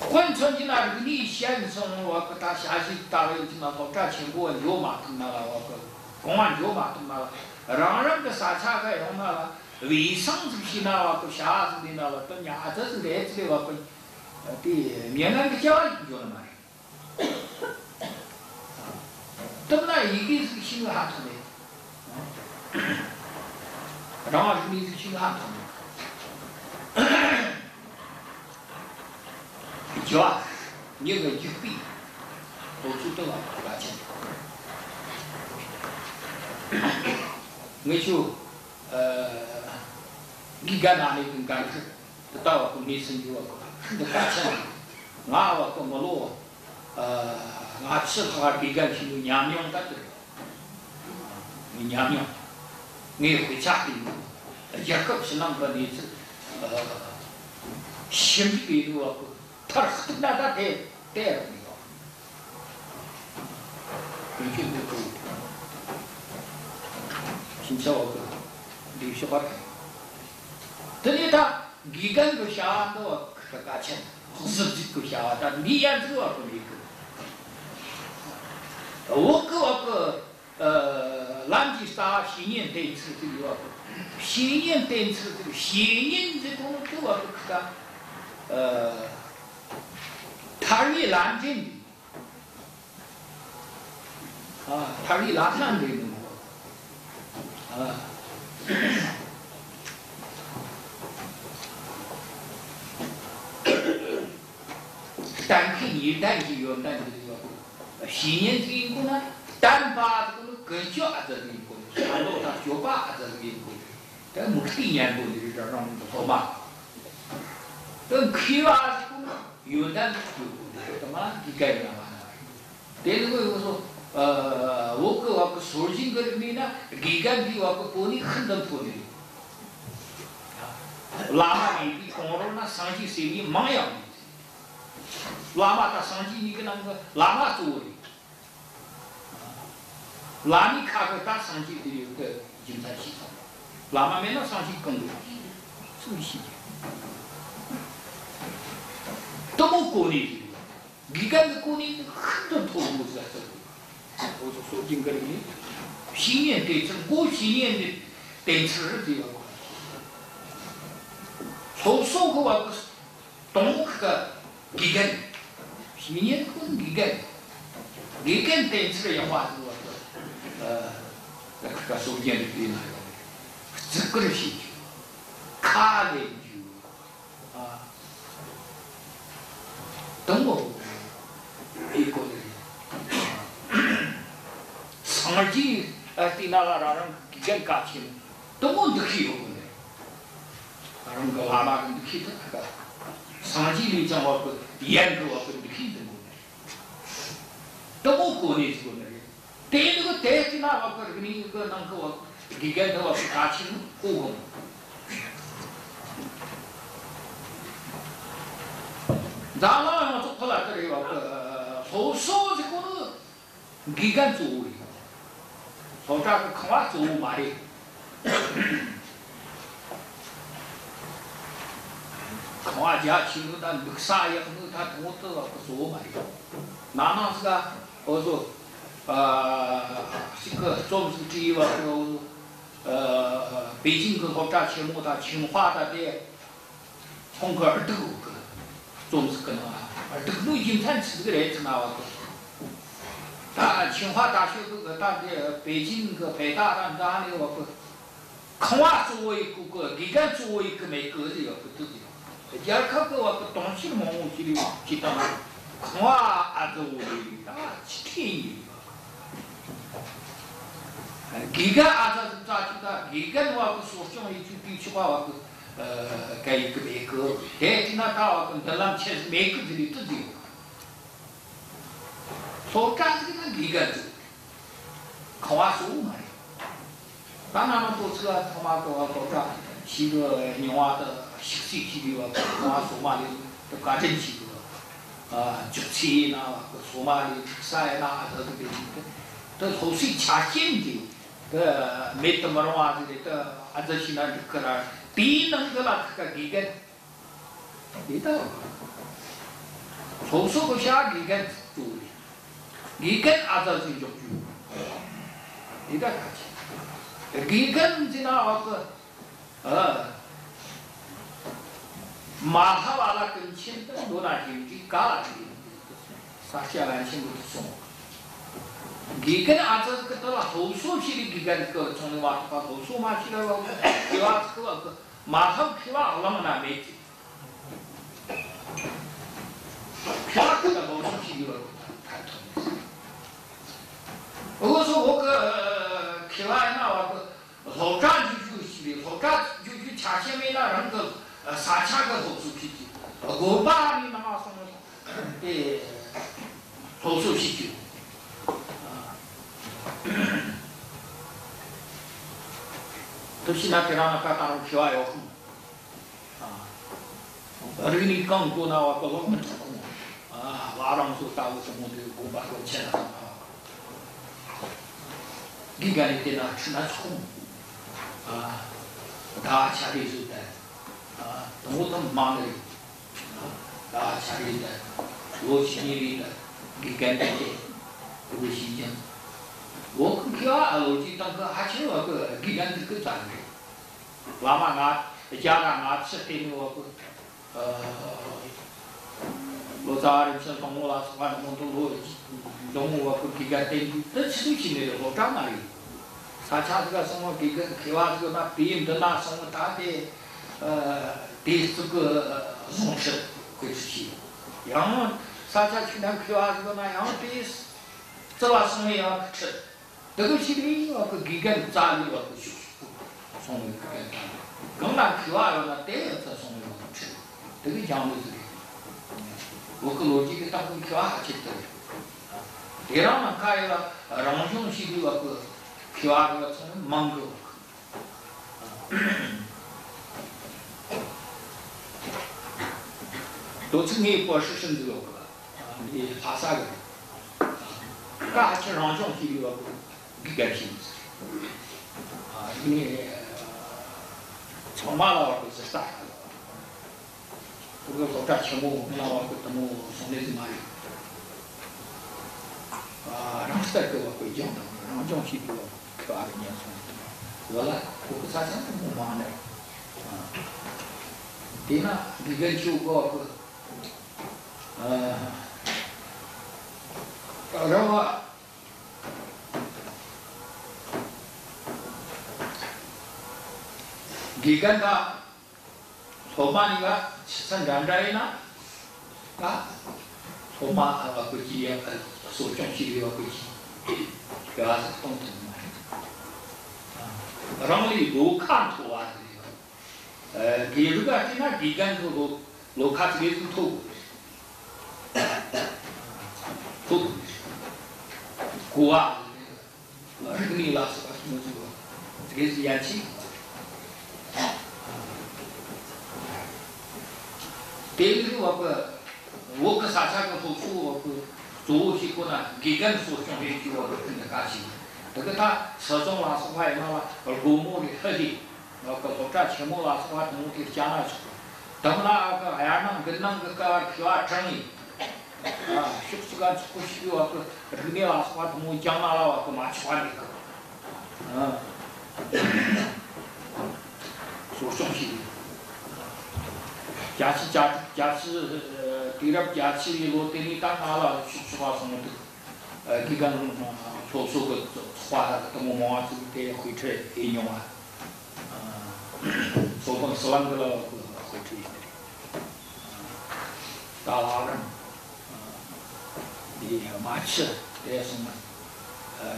换成你那个李先生，我给他下去打了一那好赚钱，我牛马都那了，我个公安牛马都那了，让人个啥差个用那了，卫生这些那了，个啥子的那了，到伢子是来这里我个，的面那个教育就那么的，到那一个是新汉出来，然后是你是新汉出来。叫你个就比，我做到了多少钱？我就你干哪里跟干事，到我没生就我个，都干钱，我跟我罗，我吃他比干去娘娘的，你娘娘，你回家的，一个是那个你是心里头个。他那他带了那个，你去那个，现在我个留学话题，这里他一个人个下到可干钱，自己个下，但你也知道个那个，我个南极沙新年电池这个，新年电池这个新年这个这个个他是南京的，他是南山的但是你但是有但是有，新年这个呢，单把这个更加这个，看到他学霸这个，但目的年度的这让好嘛，等开发这个有但干嘛？你概念嘛？但是我说，我个我个手机个里面呢，里边比我个玻璃很多玻璃，喇嘛里比公路那上去生意忙样的，喇嘛他上去你跟那个喇嘛做的，喇嘛卡个大上去的有个警察系统，喇嘛没那上去更多，什么细节？多么过年的，你看这过年很多投入在这里。我说说这个里面，新年电池，过新年的电池这个，从收购啊个动个你看，新年可能你看电池的话是那个收件的那个，这个是兴趣，卡的就啊。等我一个人，上级对那个让人更感情，等我都去过的，让人个喇嘛人都去的那个，上级里讲我个严格我个都去的过的，等我过年去过的，对那个对的那我个你个那个我，里边的我是感情过过。然后我做出来这里个，好少这个你敢做的，好这个看我做嘛的，看我家亲他没啥也没他我都要做嘛的，那是个我说这个做不是第一个北京个好这清华清华的红个耳朵个。总是可能这个录音产吃这个来自哪个？清华大学个北京个北大那里我个，看我作为一个，你看作为一个每个人要不都是要，第二个我个东西嘛，我这里记得嘛，看我作为去天意。你看是咋子的？你看我个所想的就比起话我个。该一个每个，但是那他跟他那确实每个这里都有，所干这个一个看我说嘛，当然了，都是他妈个这几个另外的习题的看我说嘛的，都干正气的，竹签呐，索马里赛呐，都后水掐紧的，没得么话子的，这些那个啦，低能的啦，这个几个，你到，后手个下几个做的，几个这是就你到看去，几个这那个，马哈瓦拉跟前的罗那经济搞了的，啥下来全部都送。几个这个到了后手去的几个个从那把后手嘛去了个，对吧？个马上去吧，我们那没去。去吧，个后手去的太痛了。我说我个去吧那个老张就去的，老张就去查前面那人个。三千个后手啤酒，我把你那什么，后手啤酒，都是那给他们打入去啊要红，而且你刚过那个老门头晚上说打个什么的500块钱你看你给那吃那葱，大家的时候我都忙的，家里的，我去里的，你干的，我新疆，我去我去当个还去那个你干这个站的，妈妈家长吃的我我家人是动物啦，是反正动物我去干的，这吃东西的我长那里，他家这个什么这个这个那别的那什么大的。对这个农事会出现，然后大家去那去这个那样对这玩意儿要吃，这个是的要给个家里要去送给个更难去要那对这送给我吃，这个讲的是的，我个逻辑给当个去去的，这样嘛开了，让兄弟的个去这个从忙个。都是你博士生这个你爬啥个？干起让上去的个个品质，你草马了或是啥个？这个老家全部那我怎么送的是哪里？让这个我会讲的，让上去的可爱的年送，我了，我啥钱都不忙的，对呢，你跟就个。然后你跟他筹码那个生产者呢，筹码估计所中去的估计，主要是东西嘛，然后路看图你如果今天你跟路看这个是图。锅这个你老是什么这个是氧气。第二个我个啥个付出我做些个呢，给人所准备的我跟着干起。这个他始终老是话那古木的特点，那个做这全部老是话东西讲了出，等那个还能跟那个去整理。是个出去我这个你老是话东讲了我干嘛去换那个？所东西。假期第二假期如果对你打卡了，去话什么的，这个做个花等我忙这个得回车应用做个10万个了回车打拉人，你马吃这什么，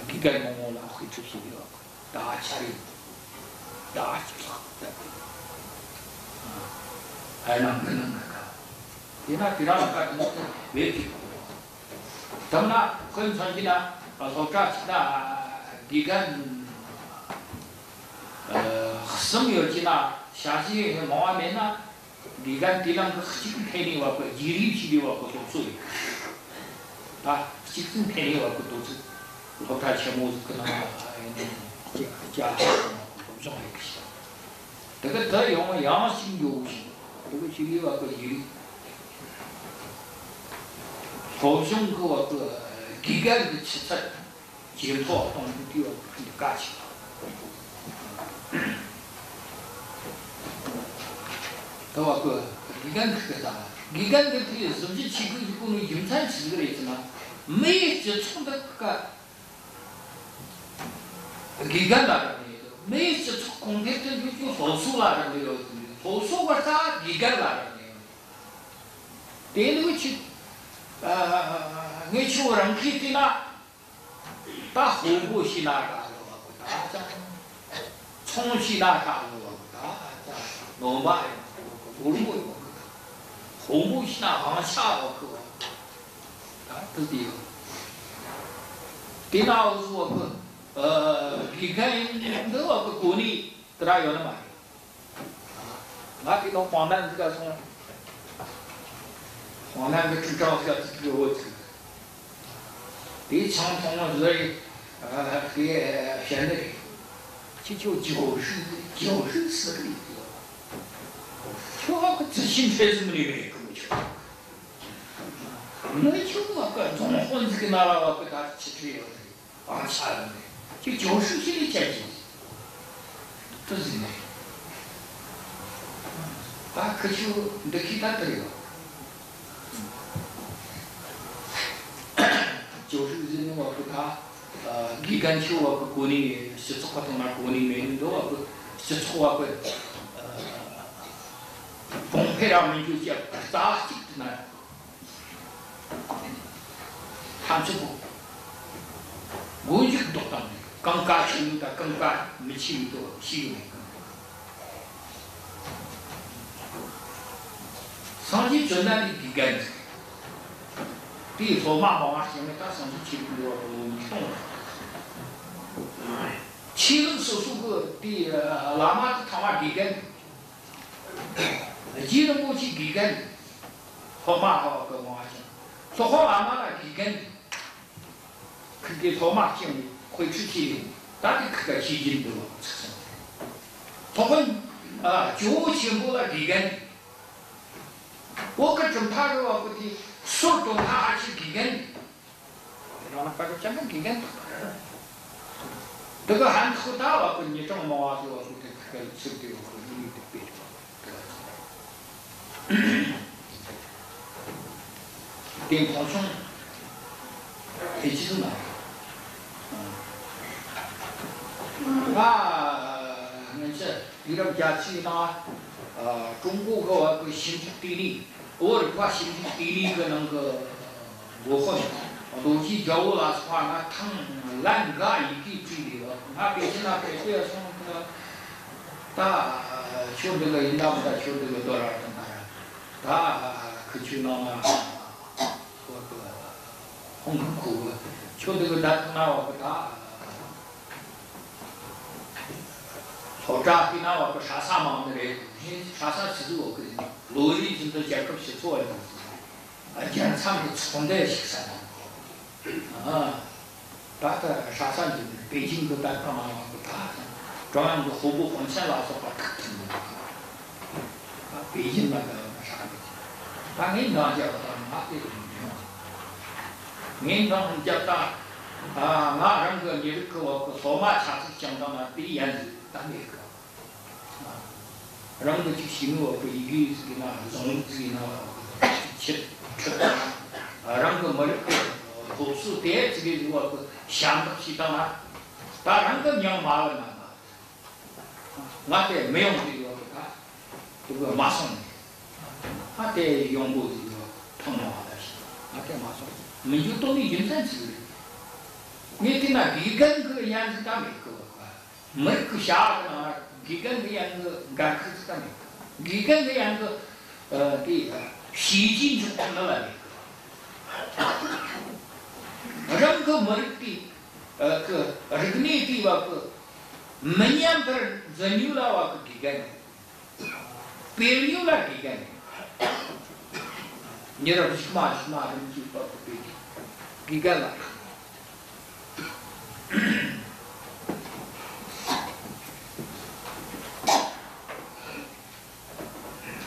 这个我来回车去了，打起来，还能个，你那给他们干什么？没皮。咱们那很传奇的，说这其他这个什么有几那，详细毛外面那， 기간 뒤랑 그 지금 팬이 왔고 이리집이 왔고 또 소리 다 지금 팬이 왔고 또 호텔 채무 그나 자 엄청 많이 그거 더 영어 양심 교시 그거 집이 왔고 이리 고정 그 왔고 기간 그 치사 지금 또 어떤 뛰어 같이 더 그 기간 그거다. 기간 같은 som지 지금 이거는 임산 지그래 있잖아. 매일 저 총각가 기간라는 얘기도 매일 저 공백된 그 호수라는 얘기도 호수가 다 기간라는 얘기. 대는 것이 내 친구랑 키티나 다 홍보시나라고 하고 다 총시나라고 하고 다 너무 많아요. 모르고 홍보시나 방샤고 그거 다 드디어 디나우스와 그 비간도 그 고니 들어요는 말이야. 나도 너 광난 그가 송 광난 그 주장가 그거 이 장통은 저기 그게 현대就是死里。 그自信패스문이 왜 그러죠? 너 지금 아까 좀 혼스게 나와갖고 다 치트해요. 아, 잘하네. 지금 90세의 재지. 뜻이네. 아, 그치고 느끼 다더래요. 90세는 와갖고 다 기간치고 와갖고 권위, 시속 같은 날 권위 매는도 와갖고 시속 와갖고 봉패라면 주지야 다 찍드나 한수고 무지도 없다 깡까치니까 깡까 미치기도 시기니까 상지 전달이 비간지 비 소마마와 시험에 다 상지 치기도 엄청 치는 소수그 비 라마트 타마 비간 지는 것이 기간, 소마하고 그 뭐하죠? 소호아마가 기간, 그게 소마 시험이 거의 출시, 다들 그가 시진도 소혼 조 시험보다 기간, 워크 좀 타고 그 술도 다 같이 기간, 이런 아빠가 잠깐 기간, 그거 한 후다 와서 이제 좀 모아서 그가 쓸데고 그 일이电跑冲，飞机都来。那是你这家去那中国个新地理，我的话新地理个那个我好，东西叫我那话那汤烂嘎一地地理了，那北京那北边从那个大求这个人家不得求这个多少等等。 다 그치나마 그 홍콩구 초대가 나타나고 다 소자기 나와고 사사망들에 사사 지도 그 로리 진도 제급시 소원이 그냥 참 총대 식사는 다다 사사지 베이징 그 나타나고 다 중앙 그 후보 본체 나서 같은 베이징 나가 당연히 나자고 하게 되죠. 민당 잡다 나랑 그 이렇게 그 소마 차트 정도나 비연지 당게 그 그런 거 지시는 그 이기스기나 정지나 칠 그런 거 머리 도수 대지게 누가 그 샹시다나 다른 거 그냥 말을 나한테 매용들이고 다 그거 마성 하대 연구지가 통화하다시 하대 마성 민주동이 인산지 미티나 기간 그 양스다 메고 머그 샤나 기간 그 양그 가크스다 메고 기간 그 양그 그 시진 좀 나라니 그런 그 머리 그 리그니티와 그 매년들 전유라와 그 기간 배우라 기간. 여러분 스마트마는 집어 기간라.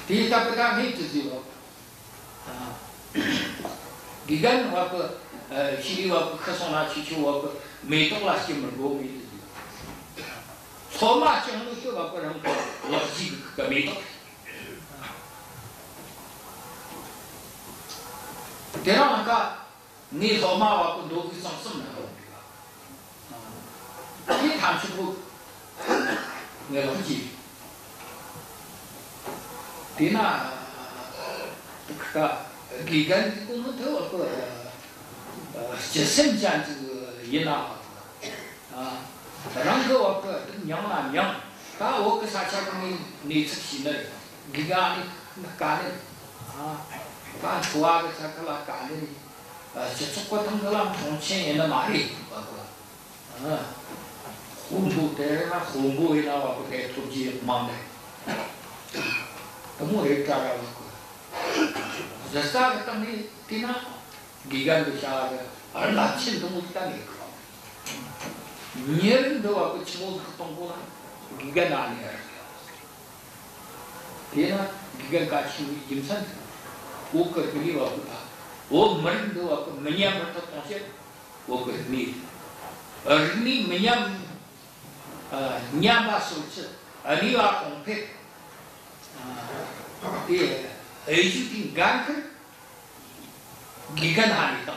디타프다 히트지요. 기간 와고 시리와 커서나 치치와 메토라시면 고미. 소마 정도서 갖고는 로지가 메토. 대라니까 네 소마하고 노기 상승을 하고 이 단축부 내가 하지 디나 그가 기간 공부 더 제생장 그 이나 그런 거 없고 명랑 다 오그 사차공이 네 특신을 기간이 가는 다 좋아하게 생각을 가는 저쪽 같은 거랑 정치에는 말이 홍보대나 홍보에 나와고 대통지 만데 너무 애타라고 저사 같은 디나 기간도 샤가 알라친도 못하니까 년도 와고 치고 동고나 기간 아니야 디나 기간 같이 임산 오그 그리 와고다 오 머리도 와고 머니야부터 다시 오그 니 어린이 머니야 냐바소치 아니와 공패 예 에이주팅 간크 기간 아니다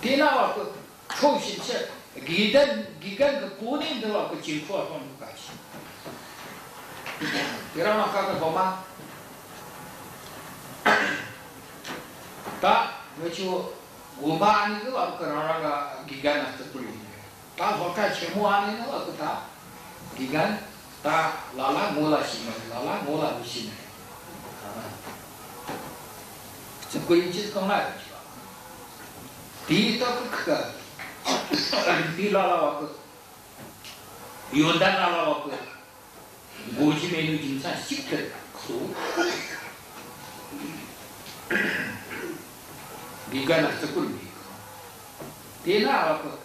디나와 그 초신체 기간 그 본인도 와고 진포하는 거지 그러나 가서 보면 다 뭐죠 고마니 그 와고 그러나가 기간 앞서 불리네 다 호텔 채무하는 거 와고 다 기간 다 라라 몰라 심어 라라 몰라 무시네 그린지 통하지 디도 그가 디라라고 요단라라고 고지메뉴 진짜 식대 소 기간을 쓰고니 디나라고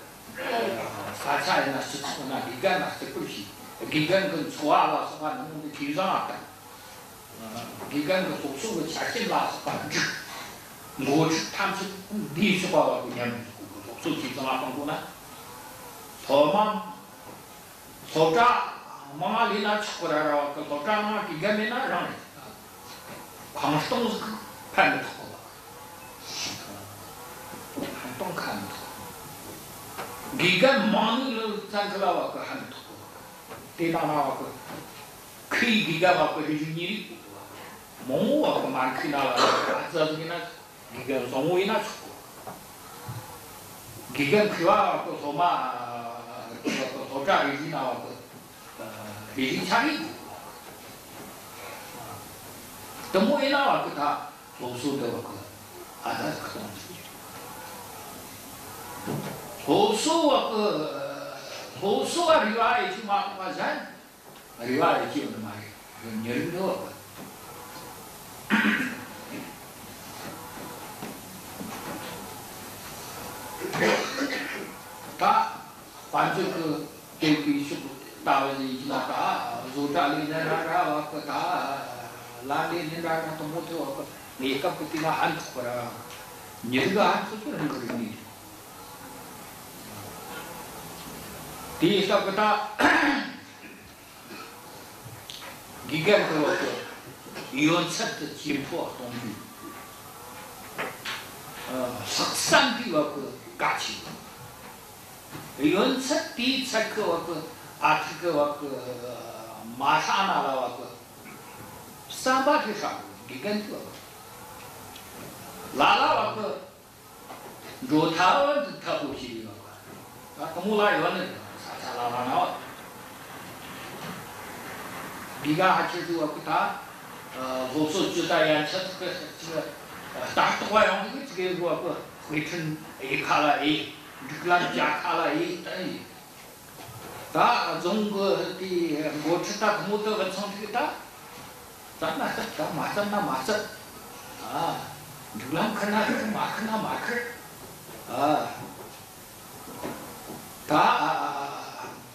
사차에나 쓰거나 기간을 쓰고시 기간 그 좋아라서 하는 게 기상하다 기간 그 속속을 자신 나서 가는 뭐 탐수 니스가 그냥 속속 기상하는구나 더만 소자 망아리나 쳐라라 그 소자나 기간이나 랑 광동 판도 한동 칸 기간 망을 산클라와 그 한도 대단하와 그 기가 갖고 해주니 뭐하고 많기나 아저기나 기가 성우이나 죽고 기가 그와 그 소마 그 도자 리지나와 그 리지차리 또 뭐이나와 그다 로수도 그 아다 그 로수와 그 호수와 리와의 지마가산 리와의 지는 말이 열도 다 완전 그 대기 수 따위지 지나가 조달이나라 다 라디니라가 또 못하고 메이크업 그때가 안 거라 열가 안 쓰는 거니 디서부터 기간 그 이원차트 진포 동주 석산비와 그 같이 이원차 디차크와 그 아트크와 그 마사나라와 그 사바티사 기간투 라라와 그 로타원 타고시리와 그 아무라 요는 사라나와 비가 하치도 다 호수 주다야 쳤그 다 또와요 그게 그 위튼 이 칼라 이 글란 자칼라 이 다 종거 디 고치다 모두 원청이다咱那咱马上那马上啊流浪看那马看那马看啊다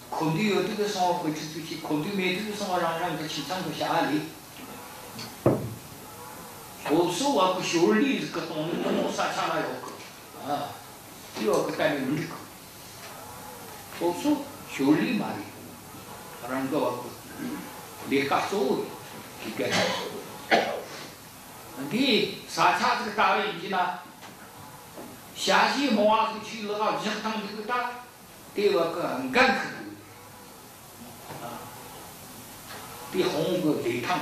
콘디 어떻게 생각하고 있을지 콘디 메디도 생각하는 게 진짜 그 샤리 없어 와고 쇼리 그 동네 사차나요 아 이거 그 때문에 문제고 없어 쇼리 말이 그런 거 갖고 내가 쏘 이게 네 사차 그 다음에 이제나 샤시 모아서 치러가 적당 그다 대와 그 안간 그比红个雷汤，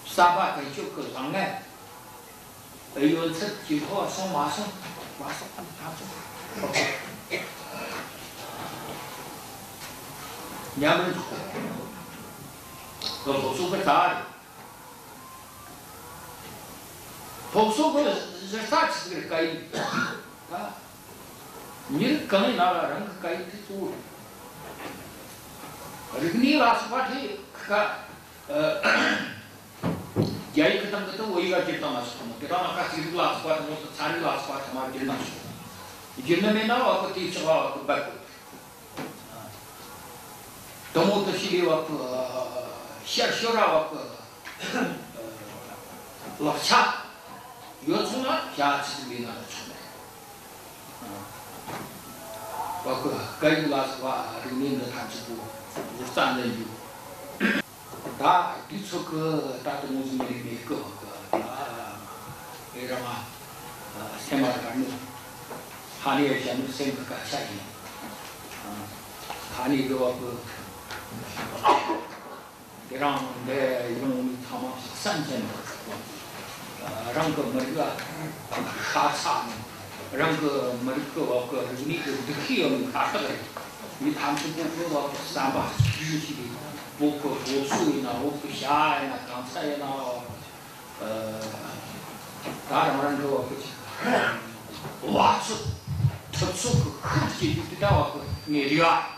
沙巴个就个上来，哎呦，这几套送马送，马送他送，OK， 娘们，个读书个啥的，读书个是啥子个该啊？你跟那个人该去做。 Regni last party, Jai Katam, we got it on us. The Ramaka last part, most of the Sari last part, my dinner. Jimena or teach about back. Tomoto Shiri of Shashura of Lacha, Yotsuna, Yats, Lina. Guy last part, remain the time to do. 站着有，他提出个大的公司里面个那什么先把干的，他那个先先个干下去，他那个让来用他们3000多，让个每个卡差，让个每个个你个都可以卡出来。 你他们不到300具体的，包括多水呢，包括虾呀、刚才呀大人们给我去，哇是，特殊个很解决的我个眼力啊。